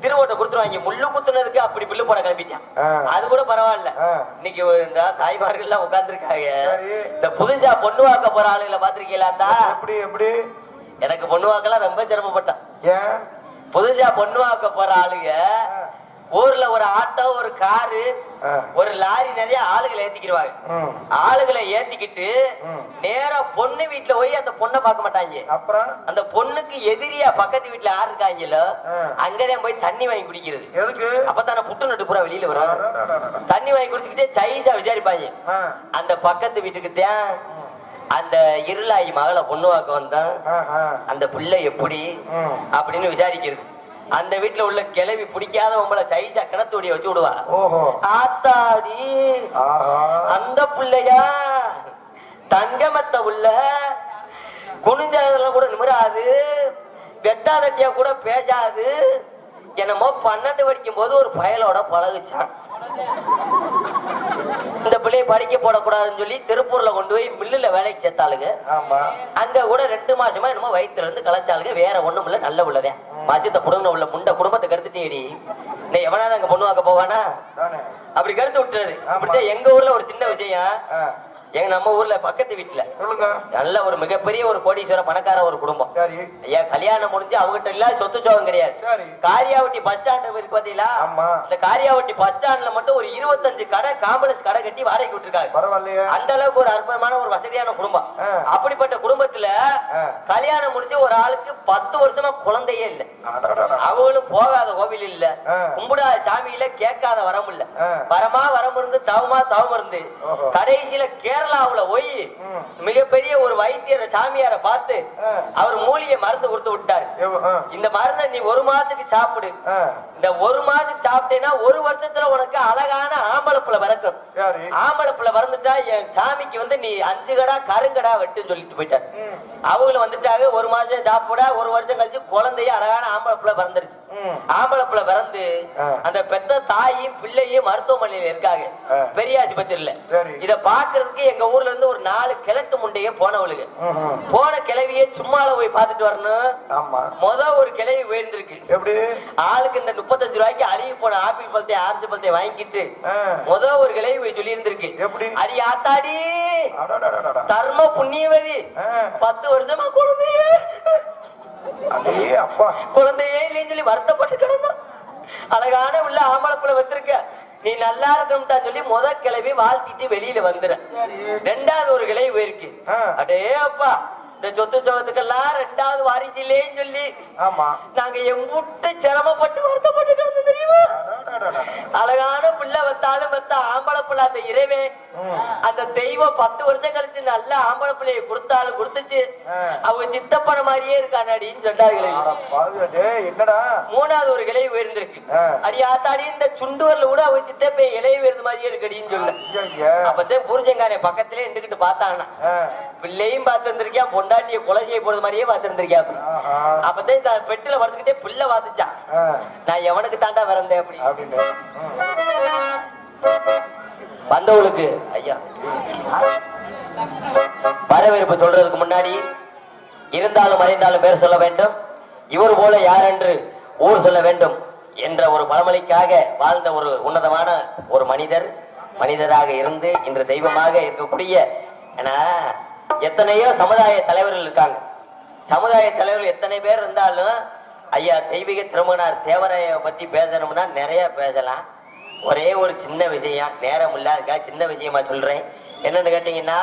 திருவோட்டை கொடுத்துருவாங்க. முள்ளு குத்துனதுக்கு அப்படி பில்லு போட கிளம்பிட்டான். அது கூட பரவாயில்ல. இன்னைக்கு இந்த தாய்மார்கள் எல்லாம் உட்கார்ந்து இருக்காங்க. இந்த புதுசா பொண்ணு வாக்க போற ஆளுகளை பாத்திருக்கீங்களா? எப்படி எப்படி எனக்கு பொண்ணு வாக்கலாம் ரொம்ப சிரமப்பட்டான். புதுசா பொண்ணு வாக்க போற ஆளுங்க ஊர்ல ஒரு ஆட்டோ, ஒரு காரு, ஒரு லாரி நிறைய ஆளுகளை ஏத்திக்கிடுவாங்க. ஆளுகளை ஏத்திக்கிட்டு நேரா பொண்ணு வீட்டுல போய் அந்த பொண்ணை பார்க்க மாட்டாங்க. அப்புறம் அந்த பொண்ணுக்கு எதிரியா பக்கத்து வீட்டுல யாரு இருக்காங்களோ அங்கதான் போய் தண்ணி வாங்கி குடிக்கிறது. அப்பதான புட்டு நட்டு பூரா வெளியில வரும். தண்ணி வாங்கி குடிச்சுக்கிட்டே சைஸா விசாரிப்பாங்க. அந்த பக்கத்து வீட்டுக்கு தான் அந்த இருளாயி மகளை பொண்ணு வாக்க வந்தான், அந்த பிள்ளை எப்படி அப்படின்னு விசாரிக்கிறது. அந்த வீட்டுல உள்ள கிளவி பிடிக்காத உங்களை சைஸா கிணத்துடைய வச்சு விடுவா. ஆத்தாடி அந்த பிள்ளையா தங்கமத்த உள்ள குனிஞ்சதுல கூட நிமிராது, வெட்டாதட்டியா கூட பேசாது, என்னமோ 12 படிக்கும் போது ஒரு பயலோட பழகுச்சான். இந்த பிள்ளைய படிக்க போடக்கூடாதுன்னு சொல்லி திருப்பூர்ல கொண்டு போய் மில்லுல வேலைக்கு சேர்த்தாளுங்க. அங்க கூட 2 மாசமா என்னமோ வயிற்றுல இருந்து கலைச்சாளுங்க. வேற ஒண்ணும் இல்ல, நல்ல உள்ளதே. மாசத்தை புடுங்க உள்ள முண்ட குடும்பத்தை கருத்துட்டேடி. நீ எவனாவது அங்க பொண்ணு வாக்க போவானா? அப்படி கருத்து விட்டுறது. அப்படித்தான் எங்க ஊர்ல ஒரு சின்ன விஷயம். எங்க நம்ம ஊர்ல பக்கத்து வீட்டுல நல்ல ஒரு மிகப்பெரிய ஒரு கோடீஸ்வர பணக்கார ஒரு குடும்பம். ஐயா கல்யாணம் முடிஞ்சு அவங்ககிட்ட இல்ல சொத்து சோகம் கிடையாது. காரியாவட்டி பஸ் ஸ்டாண்ட் இருக்கு பாத்தீங்களா? இந்த காரியாவட்டி பஸ் ஸ்டாண்ட்ல மட்டும் ஒரு 25 கடை காம்பளஸ் கடை கட்டி வாடகைக்கு விட்டுருக்காங்க. அந்த அளவுக்கு ஒரு அற்புதமான ஒரு வசதியான குடும்பம். அப்படிப்பட்ட குடும்பத்துல கல்யாணம் முடிஞ்சு ஒரு ஆளுக்கு 10 வருஷமா குழந்தையே இல்ல. அவங்களும் போகாத கோவில் இல்ல, கும்பிடாத சாமியில கேட்காத வரம் இல்ல. வரமா வரம் இருந்து தவமா தவம் இருந்து கடைசியில கேரளாவுல போய் மிகப்பெரிய ஒரு வைத்தியர் சாமியாரை பார்த்து அவர் மூலிகை மருந்து கொடுத்து விட்டாரு. இந்த மருந்தை நீ 1 மாதத்துக்கு சாப்பிடு. இந்த 1 மாதத்துக்கு சாப்பிட்டேன்னா 1 வருஷத்துல உனக்கு அழகான ஆம்பளப்புல பிறக்கும். ஆம்பளப்புல பிறந்துட்டா என் சாமிக்கு வந்து நீ 5 கடா கருங்கடா வெட்டுன்னு சொல்லிட்டு போயிட்டாரு. அவங்களும் வந்துட்டாங்க. 1 மாசம் சாப்பிட 1 வருஷம் கழிச்சு குழந்தைய அழகான ஆம்பளப்புல பிறந்துருச்சு. ஆம்பளப்புல பிறந்து அந்த பெத்த தாயும் பிள்ளையும் மருத்துவமனையில இருக்காங்க, பெரிய ஆஸ்பத்திரியில. இத பாக்குறதுக்கு எங்க ஊர்ல இருந்து ஒரு 4 கிழட்டு முண்டைய போனவளுக்கு போன கிளவியே சும்மால போய் பார்த்துட்டு வரணும். ஒரு கிளவி உயர்ந்திருக்கு. எப்படி ஆளுக்கு இந்த 35 ரூபாய்க்கு அழுகி போன ஆப்பிள் பழத்தை ஆரஞ்சு பழத்தை வாங்கிட்டு ஒரு கிளவி போய் சொல்லி இருந்திருக்கு. எப்படி அடி ஆத்தாடி தர்ம புண்ணியவதி 10 வருஷமா குழந்தையே குழந்தையே இல்லைன்னு சொல்லி வருத்தப்பட்டு கிடந்தான். அழகான உள்ள ஆம்பளப்புல வச்சிருக்க, நீ நல்லா இருக்கணும்டா சொல்லி கிளவி வாழ்த்திட்டு வெளியில வந்துற. 2வது ஒரு கிளவி போயிருக்கு. அடே அப்பா இந்த சொத்து சோகத்துக்கெல்லாம் 2வது வாரிசு இல்லேன்னு சொல்லி நாங்க எம்புட்டு சிரமப்பட்டு வருத்தப்பட்டு கிடந்தோம் தெரியுமா? அழகான பிள்ளை வத்தாலும் வத்த ஆம்பளை பிள்ளை அந்த இறைவே அந்த தெய்வம் 10 வருஷம் கழிச்சு நல்ல ஆம்பளை பிள்ளைய கொடுத்தாலும் கொடுத்துச்சு. அவங்க சித்தப்பன மாதிரியே இருக்கானடின்னு சொன்னார்களே. என்னடா 3வது ஒரு கிளவி உயர்ந்திருக்கு. அடி ஆத்தாடி இந்த சுண்டுவரில் கூட அவங்க சித்தப்ப இலையை உயர்ந்த மாதிரியே இருக்குடின்னு சொல்ல. அப்பதான் புருஷங்காரே பக்கத்திலே இருந்துகிட்டு பார்த்தாங்கன்னா பிள்ளையும் பார்த்து இருந்திருக்கியா, பொண்டாட்டிய கொலை செய்ய போறது மாதிரியே பார்த்து இருந்திருக்கியா. அப்பதான் பெட்டில வளர்த்துக்கிட்டே பிள்ளை வாத்துச்சான். நான் எவனுக்கு தாண்டா வரந்தேன் அப்படின்னு வந்தவளுக்கு ஐயா வரவேற்பு சொல்றதுக்கு முன்னாடி இருந்தாலும் மறைந்தாலும் பேர் சொல்ல வேண்டும், இவர் போல யார் என்று ஊர் சொல்ல வேண்டும் என்ற ஒரு பழமொழிக்காக வாழ்ந்த ஒரு உன்னதமான ஒரு மனிதராக இருந்து இன்று தெய்வமாக இருக்கக்கூடிய எத்தனையோ சமுதாய தலைவர்கள் இருக்காங்க. சமுதாய தலைவர்கள் எத்தனை பேர் இருந்தாலும் ஐயா தெய்வீக திருமணார் தேவரைய பத்தி பேசணும்னா நிறைய பேசலாம். ஒரே ஒரு சின்ன விஷயம், நேரம் இல்ல, அதுக்காக சின்ன விஷயமா சொல்றேன். என்னன்னு கேட்டீங்கன்னா,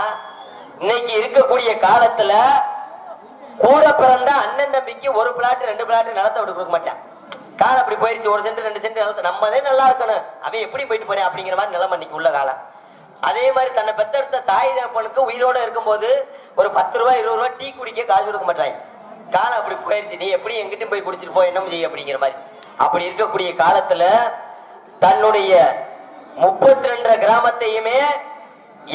இன்னைக்கு இருக்கக்கூடிய காலத்துல கூட பிறந்த அண்ணன் தம்பிக்கு 1 பிளாட் 2 பிளாட் நிலத்தை விட்டு கொடுக்க மாட்டான். காலம் அப்படி போயிருச்சு. 1 சென்ட் 2 சென்ட் நம்மதே நல்லா இருக்கணும், அவன் எப்படி போயிட்டு போறேன் அப்படிங்கிற மாதிரி நிலைமை இன்னைக்கு உள்ள காலம். அதே மாதிரி தன்னை பெத்தெடுத்த தாய் தகப்பனுக்கு உயிரோட இருக்கும்போது ஒரு 10 ரூபாய் 20 ரூபாய் டீ குடிக்க காசு கொடுக்க மாட்டாங்க. காலம் அப்படி போயிருச்சு. நீ எப்படி எங்கிட்ட போய் குடிச்சிட்டு போய் என்ன செய்ய அப்படிங்கிற மாதிரி. அப்படி இருக்கக்கூடிய காலத்துல தன்னுடைய 32 கிராமத்தையுமே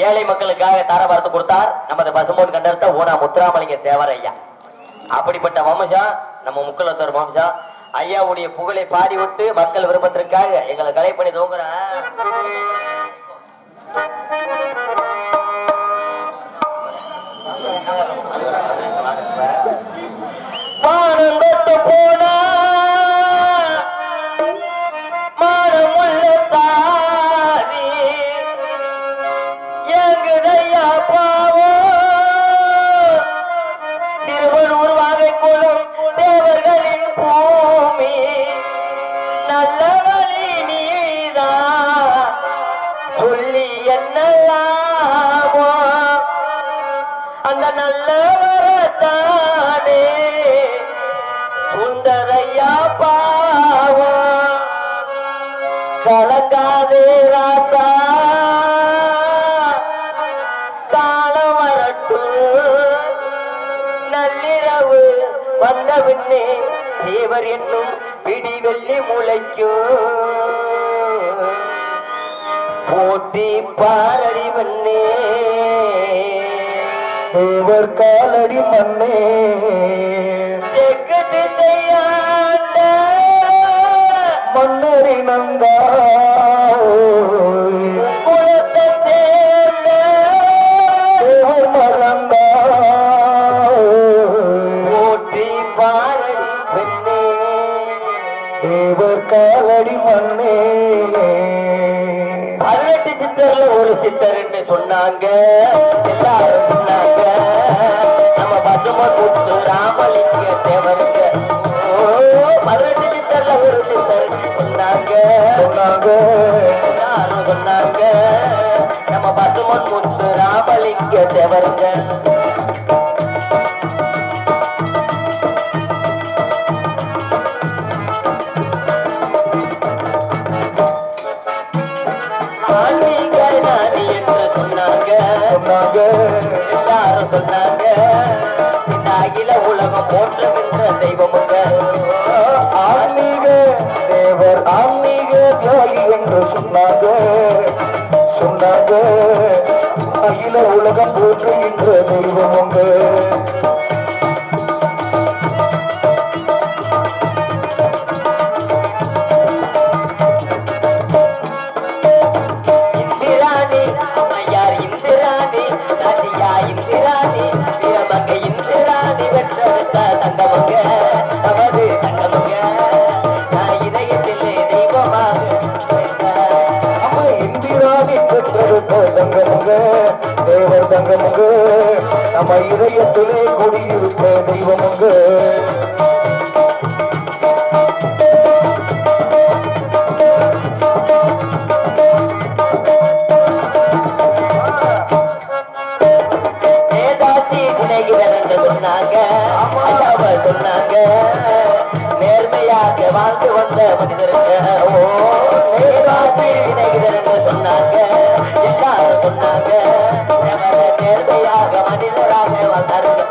ஏழை மக்களுக்காக தாரபாரத்து கொடுத்தார் நமது பசுமோன் கண்டர்த்த ஓனா முத்துராமலிங்க தேவர் ஐயா. அப்படிப்பட்ட வம்சம் நம்ம முக்குலத்தோர் வம்சம். ஐயாவுடைய புகழை பாடி விட்டு மக்கள் விருப்பத்திற்காக எங்களை கலை பண்ணி தூங்குறேன். பானங்கொட்டு போனா மானமுள்ள சாதி எங்குதையா பாவோ திருவள்ளூர் வாகை குளம் தேவர்களின் பூமி நல்ல வழி நீதா சொல்லி என்னலாமோ அந்த நல்ல வரத்தானே சுந்தரையா பாவோ கலங்காதே ராசா காலம் வரட்டும் நள்ளிரவு வந்த பின்னே தேவர் என்னும் பிடி வெள்ளி முளைக்கும் போட்டி பாரடி மண்ணே தேவர் காலடி மண்ணே தெற்கு திசையாண்ட மறந்தா குலத்தை சேர்ந்த தேவர் மறந்தா போற்றி பாரடி பெண்ணே தேவர் காலடி மண்ணே 18 சித்தர்ல ஒரு சித்தர் என்று சொன்னாங்க எல்லாரும் சொன்னாங்க நம்ம பசும கூத்து ராமலிங்க தேவருங்க 18 சித்தர்ல ஒரு சித்தர் என்று சொன்னாங்க எல்லாரும் சொன்னாங்க நம்ம பசும கூத்து ராமலிங்க தேவருங்க ஆன்மீக நாடி என்று சொன்னாங்க எல்லாரும் சொன்னாங்க இந்த அகில உலகம் போற்றுகின்ற தெய்வமுங்க ஆன்மீக தேவர் ஆன்மீக தியாகி என்று சொன்னாங்க அகில உலகம் போற்றுகின்ற தெய்வம் உண்டு இந்திராணி அம்மையார் இந்திராணி ராஜியா இந்திராணி வீரமங்க இந்திராணி வெற்றெடுத்த தங்கமங்க நமது தங்கமங்க நான் இதயத்திலே தெய்வமாக அம்மா இந்திராணி பெற்றெடுத்த தங்கமுக தேவர் தங்கமுக நம்ம இதயத்திலே குடியிருக்க தெய்வமுங்க ஏதாச்சி சிநேகிதர் என்று சொன்னாங்க அம்மாவை சொன்னாங்க நேர்மையாக வாழ்ந்து வந்த மனிதருங்க ஏதாச்சி சிநேகிதர் என்று சொன்னாங்க எல்லாரும் சொன்னாங்க நேர்மையாக மனிதராக வந்தாருங்க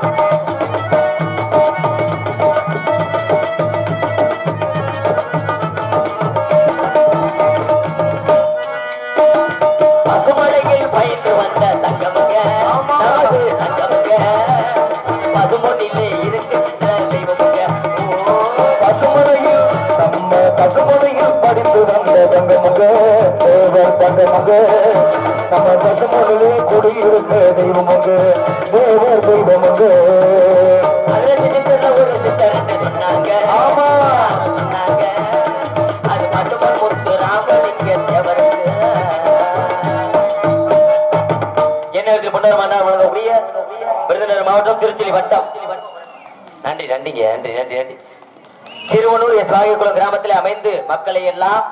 பசுமலையில் பயின்று வந்த தங்கமங்க நமது தங்கமங்க பசுமொன்னிலே இருக்கின்ற தெய்வமங்க பசுமலையில் நம்ம பசுமலையில் படித்து வந்த தங்கமுக தேவர் தங்கமுக நம்ம பசுமலையிலே குடியிருக்க தெய்வமுக தேவர் தெய்வமுக அதில் சித்தர்ல ஒரு சித்தர் என்று சொன்னாங்க ஆமா சொன்னாங்க அது பசுமன் முத்து ராமலிங்க தேவருக்கு என்ன பொன்னர் மன்னர் வழங்கக்கூடிய விருதுநகர் மாவட்டம் திருச்சி வட்டம் நன்றி நன்றிங்க நன்றி நன்றி நன்றி சிறுவனூர் எஸ் வாகைக்குளம் கிராமத்தில் அமைந்து மக்களை எல்லாம்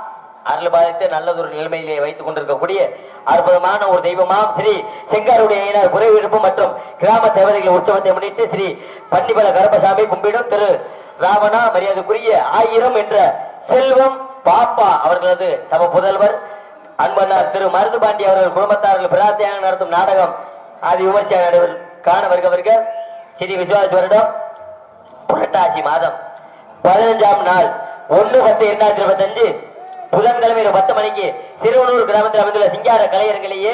அருள் பாதித்து நல்லதொரு நிலைமையிலே வைத்துக் கொண்டிருக்கக்கூடிய அற்புதமான ஒரு தெய்வமாம் ஸ்ரீ செங்காருடைய ஐயனார் புறவிருப்பு மற்றும் கிராம தேவதைகள் உற்சவத்தை முன்னிட்டு ஸ்ரீ பன்னிபல கருப்பசாமி கும்பிடும் திரு ராவணா மரியாதைக்குரிய 1000 என்ற செல்வம் பாப்பா அவர்களது தம புதல்வர் அன்பனார் திரு மருது பாண்டி அவர்கள் குடும்பத்தார்கள் பிரார்த்தியாக நடத்தும் நாடகம் ஆதி விமர்சையாக நடைபெறும் காண வருக ஸ்ரீ விசுவாச வருடம் புரட்டாசி மாதம் 15ஆம் நாள் 1/10/2025 புதன்கிழமை 10 மணிக்கு சிறுவனூர் கிராமத்தில் அமைந்துள்ள சிங்கார கலையரங்கிலேயே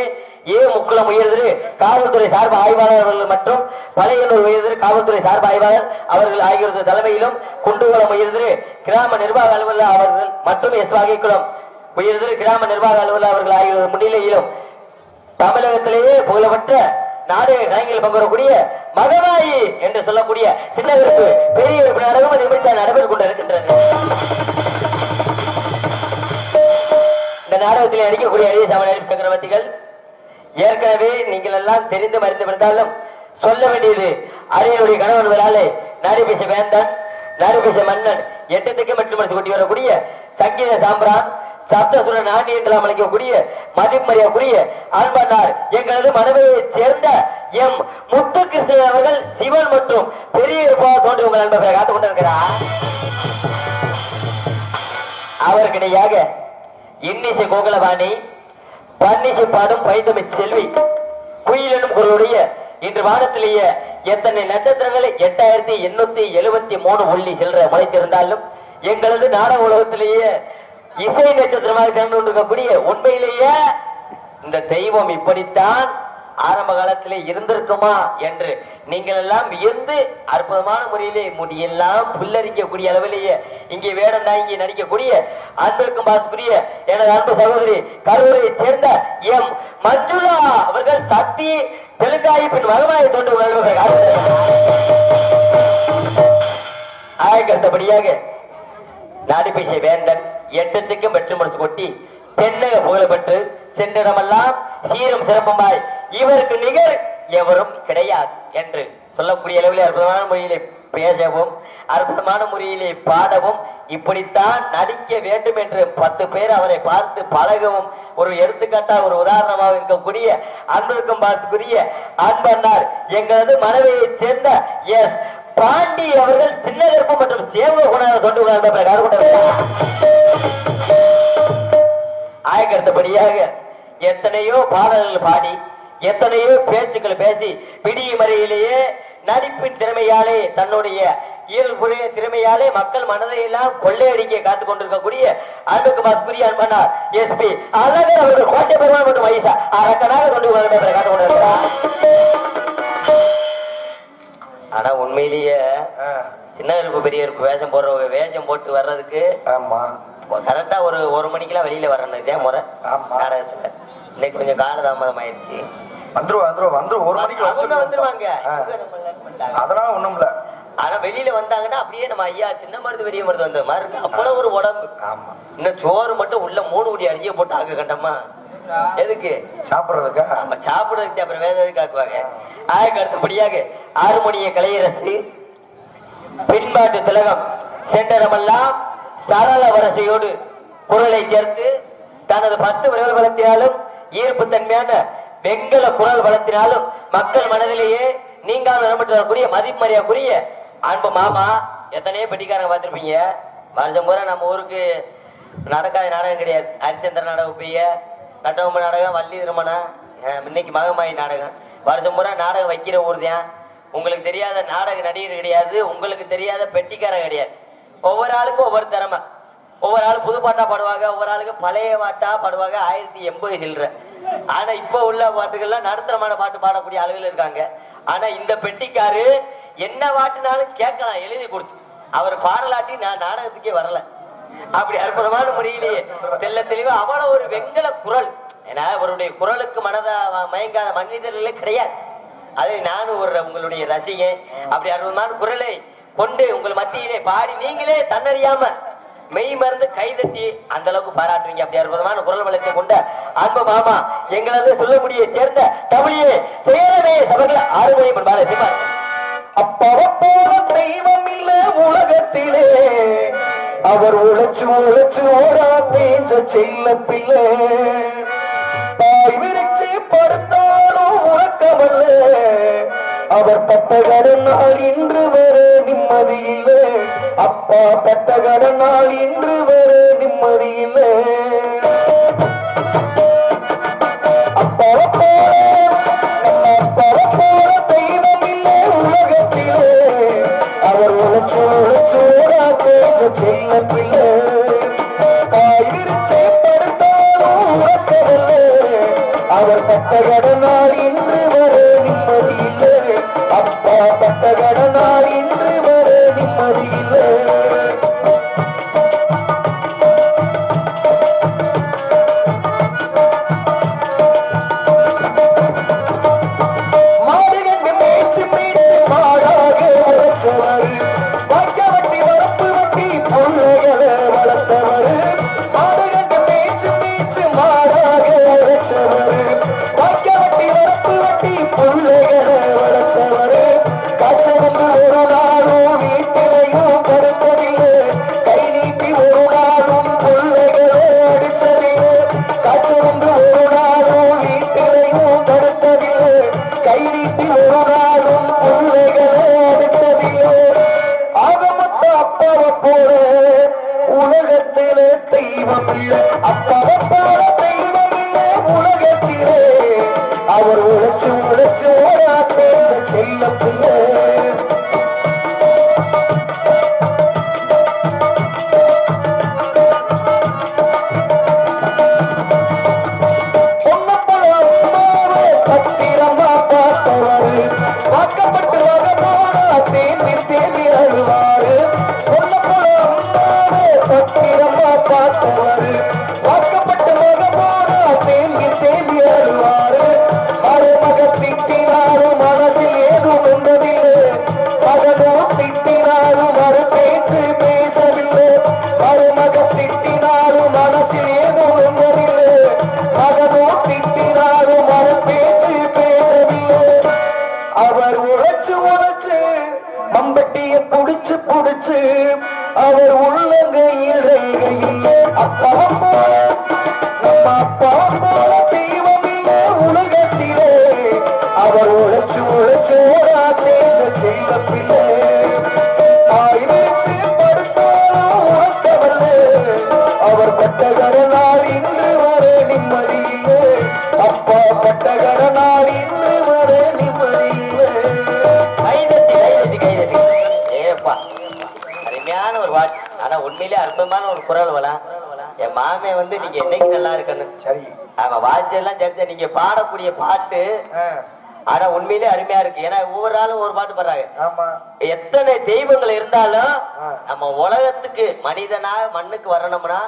முக்குளம் உயர்திரு காவல்துறை சார்பு ஆய்வாளர்கள் மற்றும் பழையனூர் உயர்திரு காவல்துறை சார்பு ஆய்வாளர் அவர்கள் ஆகியோரது தலைமையிலும் குண்டுகுளம் உயர்திரு கிராம நிர்வாக அலுவலர் அவர்கள் மற்றும் எஸ் வாகைக்குளம் உயர்திரு கிராம நிர்வாக அலுவலர் அவர்கள் ஆகியோரது முன்னிலையிலும் தமிழகத்திலேயே புகழப்பட்ட நாடக கலைஞர்கள் பங்குறக்கூடிய மகனாயி என்று சொல்லக்கூடிய சின்ன விருப்பு பெரிய விருப்பு நாடகம் நிகழ்ச்சியாக நடைபெற்றுக் கொண்டிருக்கின்றது. இந்த நாடகத்தில் நடிக்கக்கூடிய அரிய சாமி சக்கரவர்த்திகள் ஏற்கனவே நீங்கள் எல்லாம் தெரிந்து மறிந்திருந்தாலும் சொல்ல வேண்டியது அரியனுடைய கணவன் விழாலை நாடிபேச வேந்தன் நாடிபேச மன்னன் 8 திக்கு மட்டும் மனசு கொட்டி வரக்கூடிய சங்கீத சாம்பிரான் சப்தசுர நாண்டி என்றெல்லாம் அழைக்கக்கூடிய மதிமரியாக்குரிய ஆண்பனார் எங்களது மனைவியைச் சேர்ந்த எம் முத்துகிருஷ்ணன் அவர்கள் சிவன் மற்றும் பெரிய தோன்றி உங்கள் நண்பர்களை காத்துக் கொண்டிருக்கிறார். அவருக்கிடையாக இன்னிசை கோகுலவாணி பன்னிசை பாடும் பைந்தமை செல்வி குயிலெனும் குரலுடைய இன்று வானத்திலேயே எத்தனை நட்சத்திரங்களை 8873 ஒள்ளி செல்ற முளைத்திருந்தாலும் எங்களது நாடக உலகத்திலேயே இசை நட்சத்திரமாக திறந்து கொண்டிருக்கக்கூடிய உண்மையிலேயே இந்த தெய்வம் இப்படித்தான் ஆரம்ப காலத்திலே இருந்திருக்குமா என்று நீங்கள் எல்லாம் வியந்து அற்புதமான முறையிலே முடியெல்லாம் புல்லரிக்கக்கூடிய அளவிலேயே இங்கே வேடம் தாங்கி நடிக்கக்கூடிய அன்பிற்கும் பாசுக்குரிய எனது அன்பு சகோதரி கரூரை சேர்ந்த எம் மஞ்சுளா அவர்கள் சக்தி தெலுங்காயி பின் மகமாயை தொண்டு அடுத்தபடியாக நாடிப்பேசை வேந்தன் எட்டத்துக்கும் வெற்றி முரசு கொட்டி தென்னக புகழப்பட்டு சென்றிடமெல்லாம் சீரும் சிறப்புமாய் இவருக்கு நிகர் எவரும் கிடையாது என்று சொல்லக்கூடிய அளவில் அற்புதமான முறையிலே பேசவும் அற்புதமான முறையிலே பாடவும் இப்படித்தான் நடிக்க வேண்டும் என்று 10 பேர் அவரை பார்த்து பழகவும் ஒரு எடுத்துக்காட்டா ஒரு உதாரணமாக இருக்கக்கூடிய அன்பிற்கும் பாசுக்குரிய அன்பன்னார் எங்களது மனைவியை சேர்ந்த எஸ் பாண்டி அவர்கள் சின்னகற்பு மற்றும் சேவக குண தொண்டு ஆயக்கருத்தபடியாக எத்தனையோ பாடல்கள் பாடி எத்தனையோ பேச்சுக்கள் பேசி பிடிய மறையிலேயே நடிப்பின் திறமையாலே தன்னுடைய இயல்புடைய திறமையாலே மக்கள் மனதை எல்லாம் கொள்ளையடிக்க காத்துக் கொண்டிருக்கக்கூடிய அன்புக்கு பாசுக்குரிய அன்பனார் எஸ்பி அழகர் அவர்கள் கோட்டை பெருமாள் மற்றும் வயசா அரக்கனாக கொண்டு காத்துக் கொண்டிருக்கிறார். ஆனா உண்மையிலேயே சின்ன இருப்பு பெரிய இருப்பு வேஷம் போடுறவங்க வேஷம் போட்டு வர்றதுக்கு கரெக்டா ஒரு மணிக்கெல்லாம் வெளியில வரணும். இதே முறை நாடகத்துல இன்னைக்கு கொஞ்சம் காலதாமதம் ஆயிடுச்சு. ஒரு மணிக்கு வந்துருவாங்க. அதனால ஒண்ணும் இல்ல. ஆனா வெளியில வந்தாங்கன்னா அப்படியே நம்ம ஐயா சின்ன மருது பெரிய மருது வந்த மாதிரி இருக்கு. அவ்வளவு ஒரு உடம்பு. இன்னும் சோறு மட்டும் உள்ள 3 கோடி அரிசியை போட்டு ஆக்க கண்டமா எதுக்கு சாப்பிடுறதுக்கா? நம்ம சாப்பிடுறதுக்கு அப்புறம் வேற எதுக்கு ஆக்குவாங்க. ஆயக்கு அடுத்தபடியாக ஆறுமணிய கலையரசு பின்பாட்டு திலகம் சென்றடமெல்லாம் சரள வரிசையோடு குரலை சேர்த்து தனது 10 விரல் பலத்தினாலும் ஈர்ப்பு தன்மையான வெங்கல குரல் பலத்தினாலும் மக்கள் மனதிலேயே நீங்காமல் இடம்பெற்றக்கூடிய மதிப்பறியக்கூடிய அன்பு மாமா. எத்தனையோ பெட்டிக்காரங்க பார்த்திருப்பீங்க. வருஷம் பூரா நம்ம ஊருக்கு நடக்காத நாடகம் கிடையாது. ஹரிச்சந்திர நாடகம் பெய்ய நட்டவம்ப நாடகம் வள்ளி திருமணம் இன்னைக்கு மகமாயி நாடகம். வருஷம் பூரா நாடகம் வைக்கிற ஊர் தான். உங்களுக்கு தெரியாத நாடக நடிகர் கிடையாது. உங்களுக்கு தெரியாத பெட்டிக்காரன் கிடையாது. ஒவ்வொரு ஆளுக்கும் ஒவ்வொரு திறமை. ஒவ்வொரு ஆளு புது பாட்டா பாடுவாங்க, ஒவ்வொரு ஆளுக்கு பழைய பாட்டா பாடுவாங்க. 1080 சில்லற. ஆனா இப்ப உள்ள பாட்டுகள்லாம் நடுத்தரமான பாட்டு பாடக்கூடிய ஆளுகள் இருக்காங்க. ஆனா இந்த பெட்டிக்காரு என்ன பாட்டுனாலும் கேட்கலாம் எழுதி கொடுத்து. அவர் பாடலாட்டி நான் நாடகத்துக்கே வரல. அப்படி அற்புதமான முறையிலேயே தெல்ல தெளிவா அவ்வளவு ஒரு வெங்கல குரல். ஏன்னா அவருடைய குரலுக்கு மயங்காத மனிதர்களே கிடையாது. அதை நானும் உங்களுடைய ரசிகன். அப்படி அற்புதமான குரலை கொண்டு உங்கள் மத்தியிலே பாடி நீங்களே தன்னறியாம மெய் மருந்து கைதட்டி அந்த அளவுக்கு பாராட்டுவீங்க. அப்படி அற்புதமான குரல் வளத்தை கொண்ட அன்பு மாமா எங்களது சொல்லக்கூடிய சேர்ந்த தமிழியே சேரவே சபைகள் 6 மணி முன்பாக சிவா அப்பாவை போல தெய்வம் இல்ல உலகத்திலே, அவர் உழைச்சு உழைச்சு ஓடா தேஞ்ச செல்ல பிள்ளை. தாய் விரிச்சு படுத்தாலும் உறக்கமல்ல, அவர் பட்ட கடனால் இன்று வர நிம்மதி இல்லை. அப்பா பட்ட கடனால் இன்று வர நிம்மதி இல்லை. அப்பாவை போல அப்பாவை போல தெய்வம் இல்லை உலகத்திலே, அவர் உழைச்சு உழைச்சு ஓடா தேஞ்ச செல்ல பிள்ளை. தாய் விரிச்சு படுத்தாலும் உறக்கமல்ல, அவர் பட்ட கடனால் இன்று வர நிம்மதி இல்லை. அப்பா பட்ட கடனால் இன்று வர நிம்மதி இல்லை. மாடு கண்டு மேய்ச்சி மேய்ச்சி மாடாக உழைச்சவர், வாய்க்க வட்டி வரப்பு வட்டி பிள்ளைகளை வளர்த்தவர். மாடு கண்டு மேய்ச்சி மேய்ச்சி மாடாக உழைச்சவர், வாய்க்க வட்டி வரப்பு வட்டி பிள்ளைகளை வளர்த்தவர். காய்ச்சல் வந்து ஒரு நாளும் வீட்டிலையும் படுத்ததில்லை, கை நீட்டி ஒரு நாளும் பிள்ளைகளை அடிச்சதில்லை. காய்ச்சல் வந்து ஒரு நாளும் வீட்டிலையும் தடுத்ததில்லை, கை நீட்டி ஒரு நாளும் பிள்ளைகளை அடிச்சதில்லை. ஆகமத்த அப்பாவை போல உலகத்திலே தெய்வம் இல்லை. அப்பாவை போல தெய்வம் இல்லை உலகத்திலே, அவர் உழைச்சு உழைச்சு ஓடா தேஞ்ச செல்ல பிள்ளை. பொன்னப்பழ அம்மாவை பத்திர வீரமா பார்த்தவாரு வாக்கப்பட்ட மகமான தேம்பி தேம்பி அழுவாரு மருமக திட்டினாலும் மனசில் ஏதும் வந்ததில்லை மகனோ திட்டினாலும் மறு பேச்சு பேசவில்லை மருமக திட்டினாலும் மனசில் ஏதும் வந்ததில்லை மகனோ திட்டினாலும் மறு பேச்சு பேசவில்லை அவர் உழைச்சு மம்பட்டிய புடிச்சு புடிச்சு அவர் உள்ளங்கையில் ரேகையில் அப்பாவும் போல நம்ம அப்பாவும் போல தெய்வமில்லை உலகத்திலே அவர் உழைச்சு ஓடா தேச செல்ல பிள்ளை தாய் வச்சு படுத்தாலும் உறக்கவல்ல அவர் பட்டகரனால் இன்று வர நிம்மதியில்லை அப்பா பட்டகரனால் இன்று வர நிம்மதியில்லை. அருமையான ஒரு வாட். ஆனா உண்மையிலே அற்புதமான ஒரு குரல் வள. என் மாமே வந்து நீங்க என்னைக்கு நல்லா இருக்குன்னு சரி அவன் வாட்சி எல்லாம் சேர்த்து நீங்க பாடக்கூடிய பாட்டு ஆனா உண்மையிலே அருமையா இருக்கு. ஏன்னா ஒவ்வொரு நாளும் ஒரு பாட்டு பாடுறாங்க. எத்தனை தெய்வங்கள் இருந்தாலும் நம்ம உலகத்துக்கு மனிதனா மண்ணுக்கு வரணும்னா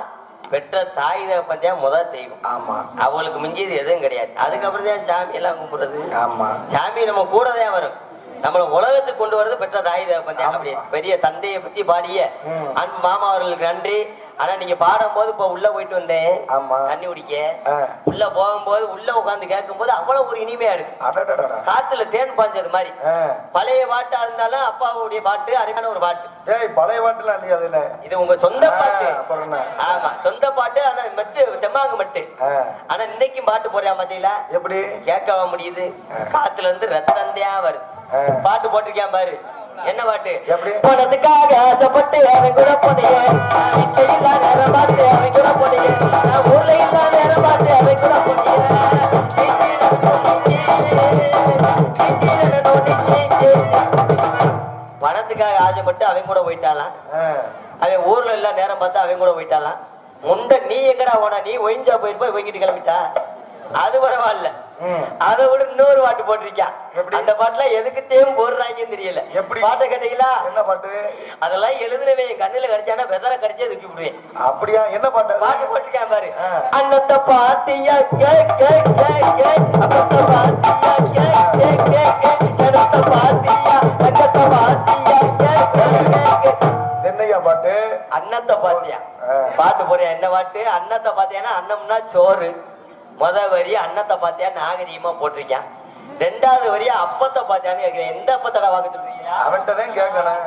பெற்ற தாய் தகப்பன் முதல் தெய்வம். ஆமா அவங்களுக்கு மிஞ்சியது எதுவும் கிடையாது. அதுக்கப்புறம் தான் சாமி எல்லாம் கும்பிடுறது. ஆமா சாமி நம்ம கூட தான் வரும். நம்மள உலகத்துக்கு கொண்டு வரது பெற்ற தாய் தகப்பன். அப்படி பெரிய தந்தையை பத்தி பாடிய அன்பு மாமா அவர்களுக்கு நன்றி. ஆனா நீங்க பாடும் போது இப்ப உள்ள போயிட்டு வந்தேன் தண்ணி குடிக்க. உள்ள போகும்போது உள்ள உட்கார்ந்து கேட்கும் போது அவ்வளவு ஒரு இனிமையா இருக்கு. காத்துல தேன் பாஞ்சது மாதிரி. பழைய பாட்டா இருந்தாலும் அப்பாவுடைய பாட்டு அருமையான ஒரு பாட்டு. பழைய பாட்டுலாம் இல்லையா அதுல? இது உங்க சொந்த பாட்டு. ஆமா சொந்த பாட்டு. ஆனா மட்டு தெம்மாங்க மட்டு. ஆனா இன்னைக்கும் பாட்டு போறியா பாத்தீங்களா? எப்படி கேட்கவா முடியுது? காத்துல இருந்து ரத்தந்தையா வருது. பாட்டு போட்டிருக்கேன் பாரு. என்ன பாட்டு? பணத்துக்காக ஆசைப்பட்டு அவன் கூட போனீங்க. நேரம் பார்த்து அவன் கூட போனீங்க. ஊர்ல இல்லா நேரம் பார்த்து அவன் கூட போனீங்க. பணத்துக்காக ஆசைப்பட்டு அவன் கூட போயிட்டாலாம். அவன் ஊர்ல இல்ல நேரம் பார்த்து அவன் கூட போயிட்டாலாம். முண்ட நீ எங்கடா போனா? நீ ஒயிஞ்சா போயிருப்பா ஒயிங்கிட்டு கிளம்பிட்டா. அது பரவாயில்ல. அதை விட இன்னொரு பாட்டு போட்டிருக்கான். அந்த பாட்டுல எதுக்கு தேவை போடுறாங்கன்னு தெரியல. எப்படி பாட்டை கேட்டீங்களா? என்ன பாட்டு? அதெல்லாம் எழுதுனவே என் கண்ணுல கடிச்சானா வெதரை கடிச்சே தூக்கி விடுவேன். அப்படியா? என்ன பாட்டு? பாட்டு போட்டிருக்கேன் பாரு. அன்னத்தை பாத்தியா கே கே கே கே அன்னத்தை பாத்தியா கே கே கே கே சனத்தை பாத்தியா அன்னத்தை பாத்தியா கே கே கே. என்னையா பாட்டு? அன்னத்தை பாத்தியா. பாட்டு போறியா? என்ன பாட்டு? அன்னத்தை பாத்தியானா அன்னம்னா சோறு. முத வரி அன்னத்தை பாத்தியா நாகரீகமா போட்டிருக்கேன். ரெண்டாவது வரியா அப்பத்தை பாத்தியான்னு கேட்கிறேன். எந்த அப்பத்தடா வாங்க சொல்றீங்க? அவன்கிட்டதான் கேட்கணும்.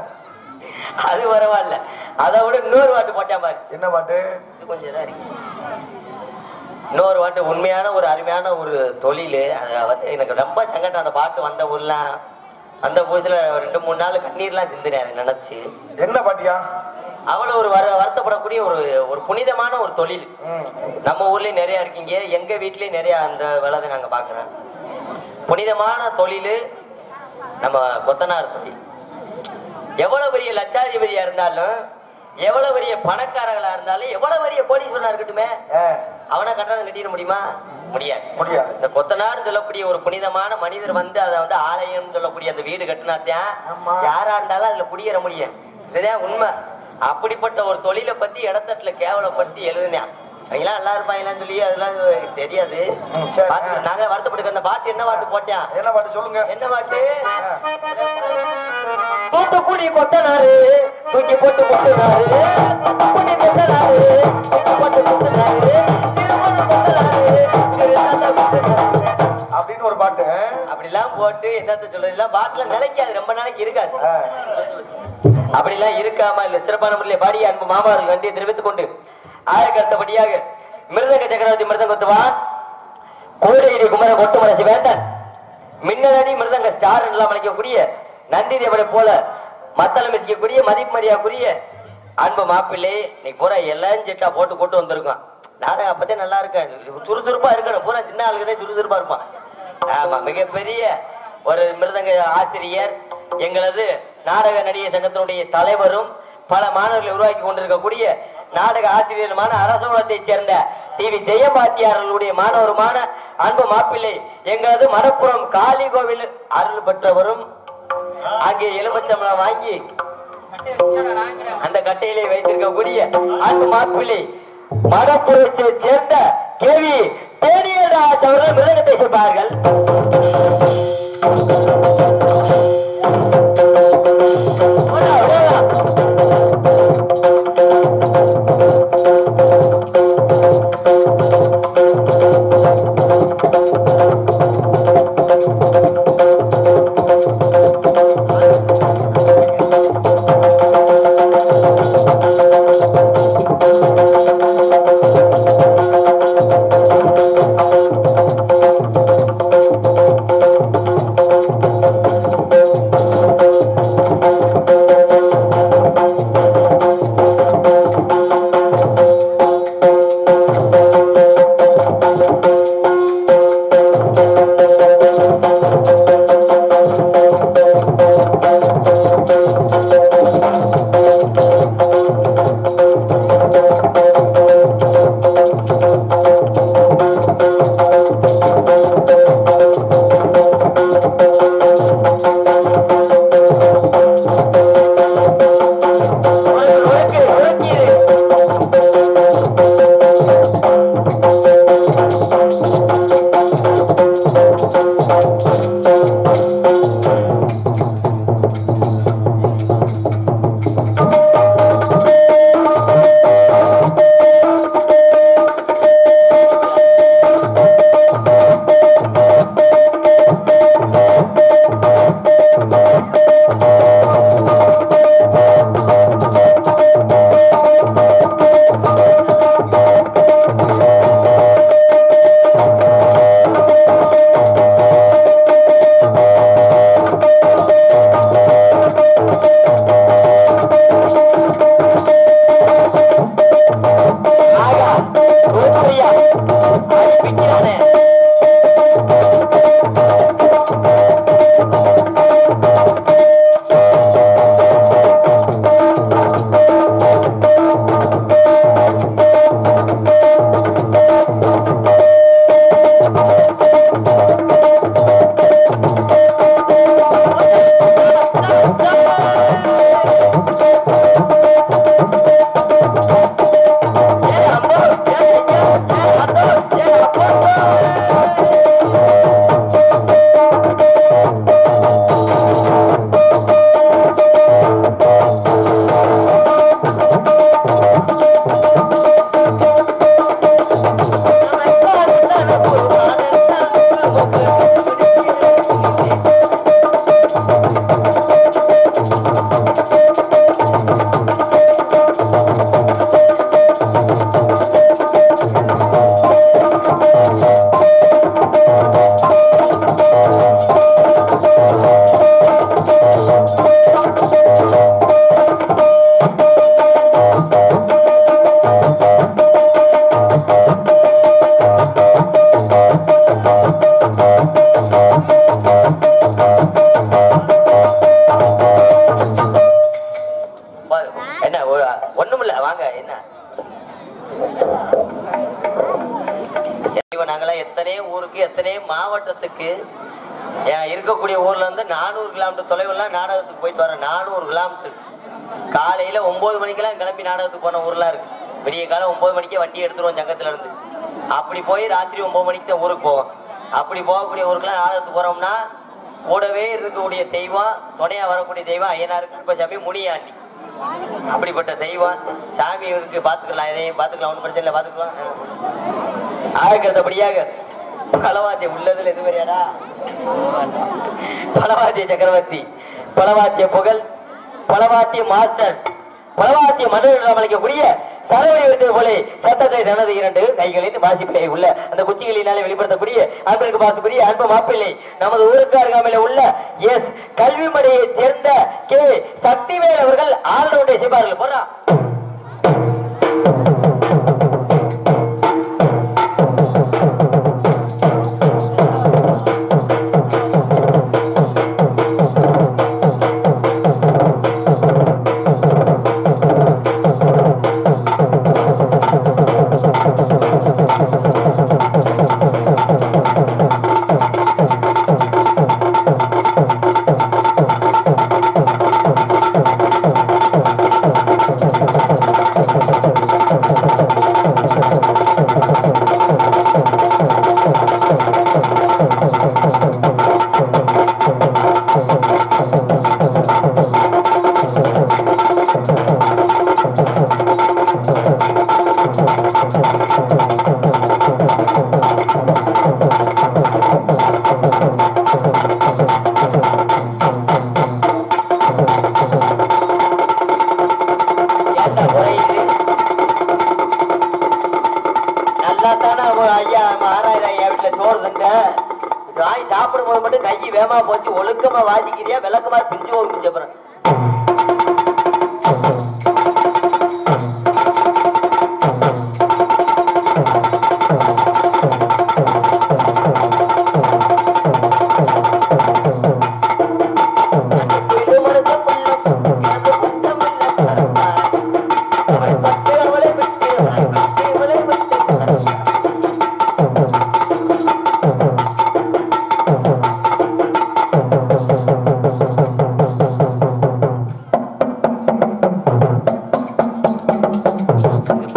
அது பரவாயில்ல. அதை விட இன்னொரு பாட்டு போட்டேன் பாரு. என்ன பாட்டு? இது கொஞ்சம் இதா இருக்கு. இன்னொரு பாட்டு உண்மையான ஒரு அருமையான ஒரு தொழில். அது எனக்கு ரொம்ப சங்கடம். அந்த பாட்டு வந்த ஊர்லாம் அந்த புதுசுல 2-3 நாள் கண்ணீர்லாம் சிந்தினேன் அதை நினைச்சு. என்ன பாட்டியா? அவ்வளவு ஒரு வருத்தப்படக்கூடிய ஒரு புனிதமான ஒரு தொழில். நம்ம ஊர்லயும் நிறைய இருக்கீங்க. எங்க வீட்லயும் நிறைய அந்த வேலை நாங்க பாக்குறோம். புனிதமான தொழில் நம்ம கொத்தனார் தொழில். எவ்வளவு பெரிய லட்சாதிபதியா இருந்தாலும், எவ்வளவு பெரிய பணக்காரர்களா இருந்தாலும், எவ்வளவு பெரிய கோடீஸ்வரனா இருக்கட்டுமே, அவனை கட்டணம் கட்டிட முடியுமா? முடியாது. இந்த கொத்தனார் சொல்லக்கூடிய ஒரு புனிதமான மனிதர் வந்து அதை வந்து ஆலயம் சொல்லக்கூடிய அந்த வீடு கட்டினாத்தான் யாரா இருந்தாலும் அதுல குடியேற முடியும். இதுதான் உண்மை. அப்படிப்பட்ட ஒரு தொழிலை பத்தி இடத்தட்டுல கேவலப்படுத்தி எழுதுனேன். அவங்களாம் நல்லா இருப்பாங்களான்னு சொல்லி அதெல்லாம் தெரியாது. நாங்க வருத்தப்பட்டு அந்த பாட்டு என்ன பாட்டு போட்டேன்? என்ன பாட்டு சொல்லுங்க? என்ன பாட்டு? தூத்துக்குடி கொத்தனாரு தூக்கி போட்டு கொட்டினாரு. தூத்துக்குடி கொத்தனாரு தூக்கி போட்டு கொட்டினாரு. அப்படின்னு ஒரு பாட்டு. அப்படிலாம் போட்டு என்னத்த சொல்றது? பாட்டுல நிலைக்காது, ரொம்ப நாளைக்கு இருக்காது. அப்படிலாம் இருக்காம இல்ல சிறப்பான முறையில் பாடிய அன்பு மாமாவர்கள் நன்றியை தெரிவித்துக் கொண்டு ஆயக்கு அடுத்தபடியாக மிருதங்க சக்கரவர்த்தி மிருதங்கத்துவான் கோடையடி குமர கொட்டுமரசி வேந்தன் மின்னலடி மிருதங்க ஸ்டார் எல்லாம் அழைக்கக்கூடிய நன்றி தேவனை போல மத்தளம் மிசிக்கக்கூடிய மதிப்பு மரியாதைக்குரிய அன்பு மாப்பிள்ளை இன்னைக்கு பூரா எல்லாம் செட்டா போட்டு கொண்டு வந்திருக்கான். நாடகம் அப்பதே நல்லா இருக்கேன். சுறுசுறுப்பா இருக்கணும். பூரா சின்ன ஆளுகளே சுறுசுறுப்பா இருப்பான். ஆமா, மிகப்பெரிய ஒரு மிருதங்க ஆசிரியர், எங்களது நாடக நடிகை சங்கத்தினுடைய தலைவரும் பல மாணவர்களை உருவாக்கி கொண்டிருக்கக்கூடிய நாடக ஆசிரியருமான அரசகுலத்தை சேர்ந்த டிவி ஜெயபாத்தியார்களுடைய மாணவருமான அன்பு மாப்பிள்ளை, எங்களது மணப்புறம் காளி கோவில் அருள் பெற்றவரும், அங்கே எலுமிச்சம்பழம் வாங்கி அந்த கட்டையிலே வைத்திருக்கக்கூடிய அன்பு மாப்பிள்ளை மடப்புறத்தை சேர்ந்த கேவி தேனியராஜ் அவர்கள் மிருதங்கத்தை செய்வார்கள். மாவட்டத்துக்கு இருக்கக்கூடிய ஊர்ல இருந்து 400 கிலோமீட்டர் தொலைவுலாம் நாடகத்துக்கு போயிட்டு வர 400 கிலோமீட்டர் காலையில 9 மணிக்கெல்லாம் கிளம்பி நாடகத்துக்கு போன ஊர்லாம் இருக்கு. விடிய காலம் 9 மணிக்கே வண்டி எடுத்துருவோம் சங்கத்துல இருந்து. அப்படி போய் ராத்திரி 9 மணிக்கு தான் ஊருக்கு போவோம். அப்படி போகக்கூடிய ஊருக்குலாம் நாடகத்துக்கு போறோம்னா கூடவே இருக்கக்கூடிய தெய்வம், துணையா வரக்கூடிய தெய்வம் ஐயனாருக்கு இப்ப சாமி முனியாண்டி. அப்படிப்பட்ட தெய்வம் சாமி இருக்கு, பாத்துக்கலாம், எதையும் பாத்துக்கலாம், ஒன்றும் பிரச்சனை இல்லை, பாத்துக்கலாம். ஆகிறபடியாக பலவாத்திய உள்ளதுல எது வரையாடா பலவாத்திய சக்கரவர்த்தி, பலவாத்திய புகழ், பலவாத்திய மாஸ்டர், பலவாத்திய மண்டலம் அமைக்கக்கூடிய சரவணி போல சத்தத்தை தனது 2 கைகளின் வாசிப்பிலே உள்ள அந்த குச்சிகளினாலே வெளிப்படுத்தக்கூடிய அன்பிற்கு வாசிப்புரிய அன்பு மாப்பிள்ளை நமது ஊருக்கு அருகாமையில உள்ள எஸ் கல்விமடையை சேர்ந்த கே சக்திவேல் அவர்கள் ஆல்ரவுண்டை செய்வார்கள். போறா சாப்பிடும் போது மட்டும் கை வேமா போச்சு ஒழுக்கமா வாசிக்கிறியா விளக்கமா பிஞ்சு போச்சு அப்புறம்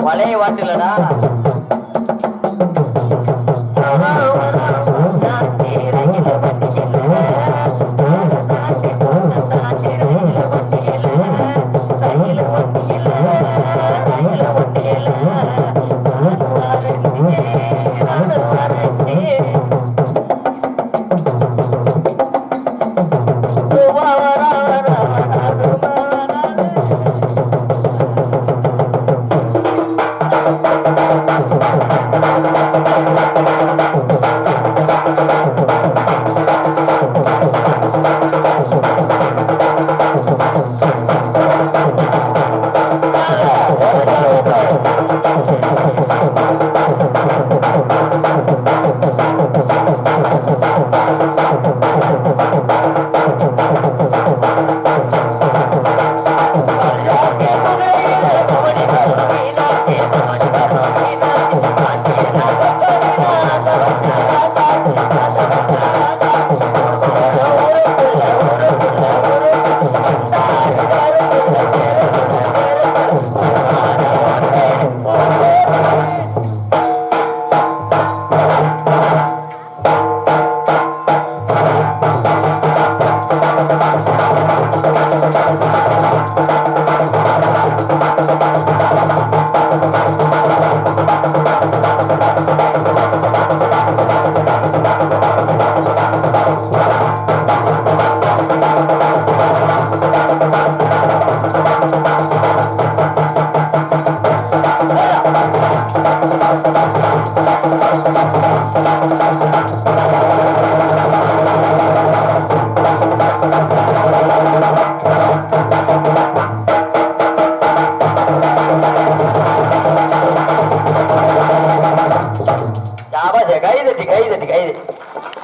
பழைய வாட்டுலடா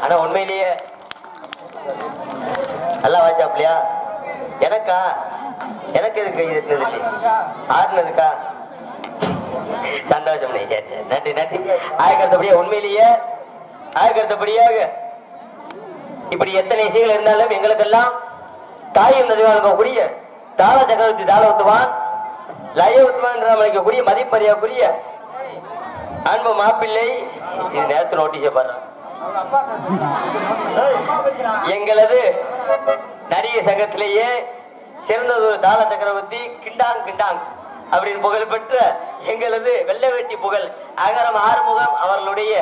ஆனா உண்மையிலேயே நல்லா வாச்சாப்லையா எனக்கா எனக்கு எதுக்கு கை தட்டினது இல்லையா ஆறுனதுக்கா சந்தோஷம். சரி சரி நன்றி நன்றி. ஆயக்கருத்தபடியா உண்மையிலேயே ஆயக்கருத்தபடியாக இப்படி எத்தனை இசைகள் இருந்தாலும் எங்களுக்கெல்லாம் தாயும் நதிவாழ்க்கக்கூடிய தாள சக்கரவர்த்தி தாள உத்துவான் லய உத்துவான் என்று அழைக்கக்கூடிய மதிப்பறியக்கூடிய அன்பு மாப்பிள்ளை இது நேரத்து நோட்டீஸை பாரு எங்களது நடிகை சங்கத்திலேயே சிறந்தது ஒரு தாள சக்கரவர்த்தி கிண்டாங் கிண்டாங் அப்படின்னு புகழ் பெற்ற எங்களது வெள்ளை வேட்டி புகழ் அகரம் ஆறுமுகம் அவர்களுடைய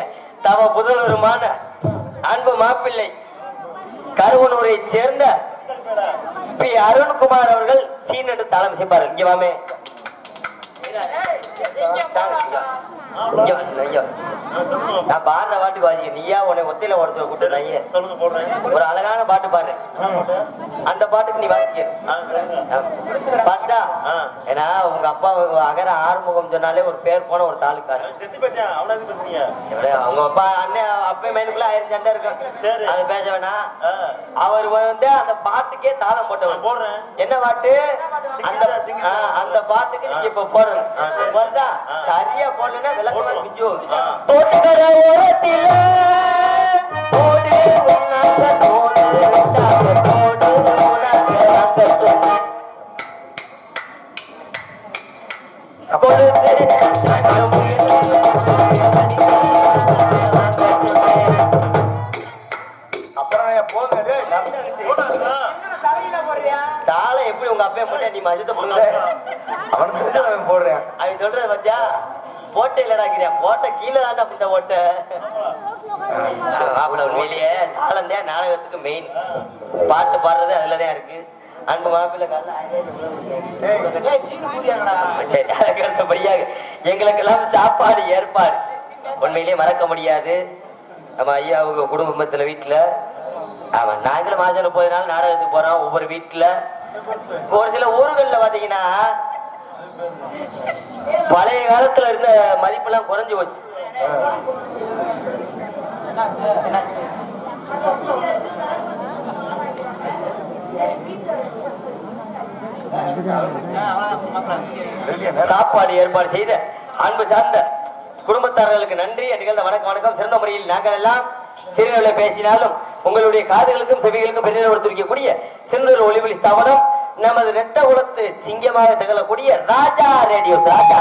தவ புதல்வருமான அன்பு மாப்பிள்ளை கருவனூரை சேர்ந்த பி அருண்குமார் அவர்கள் சீனடு தாளம் செய்வார். இங்க வாமே நான் பாடுற பாட்டு வாசிக்க நீயா உன்னை ஒத்தையில உடச்சு கூட்டு ஒரு அழகான பாட்டு பாடுறேன் அந்த பாட்டுக்கு நீ வாசிக்க பாட்டா. ஏன்னா உங்க அப்பா அகர ஆறுமுகம் சொன்னாலே ஒரு பேர் போன ஒரு தாலுக்காரு அவங்க அப்பா அண்ணன் அப்பே மைனுக்குள்ள 1000 சண்டை இருக்கும் அது பேச வேணாம். அவர் வந்து அந்த பாட்டுக்கே தாளம் போட்டவர் போடுறேன். என்ன பாட்டு? அந்த பாட்டுக்கு நீங்க இப்ப போடணும். சரியா போடலன்னா விளக்கமா பிஞ்சு தோட்டக்கர ஓரத்தில ஓடு உன்னாக தோடு தோடு உனக்கு தாளை எப்படி உங்க அப்பா போட்டா நீ மஜத்தை போடுற அவனுக்கு போடுறேன் அவன் சொல்ற பத்தியா போட்டே இல்லடாக்கிறேன் போட்ட கீழே தாண்டா இந்த போட்ட உண்மையிலேயே தாளந்தே நாடகத்துக்கு மெயின் பாட்டு பாடுறது அதுலதான் இருக்கு அன்பு மாப்பிள்ள அடுத்தபடியாக எங்களுக்கெல்லாம் சாப்பாடு ஏற்பாடு உண்மையிலேயே மறக்க முடியாது நம்ம ஐயா அவங்க குடும்பத்துல வீட்டுல ஆமா நாங்களும் மாசம் 30 நாள் நாடகத்துக்கு போறோம் ஒவ்வொரு வீட்டுல ஒரு சில ஊர்கள்ல பாத்தீங்கன்னா பழைய காலத்துல இருந்த மதிப்பெல்லாம் குறைஞ்சு போச்சு சாப்பாடு ஏற்பாடு செய்த அன்பு சார்ந்த குடும்பத்தாரர்களுக்கு நன்றி. நிகழ்ந்த வணக்கம். சிறந்த முறையில் நாங்கள் எல்லாம் சிறுகளை பேசினாலும் உங்களுடைய காதுகளுக்கும் செவிகளுக்கும் பெரிதப்படுத்திருக்கக்கூடிய சிறுநீர் ஒளிவெளி ஸ்தாபனம் நமது ரெட்ட குலத்து சிங்கமாக திகழக்கூடிய ராஜா ரேடியோஸ் ராஜா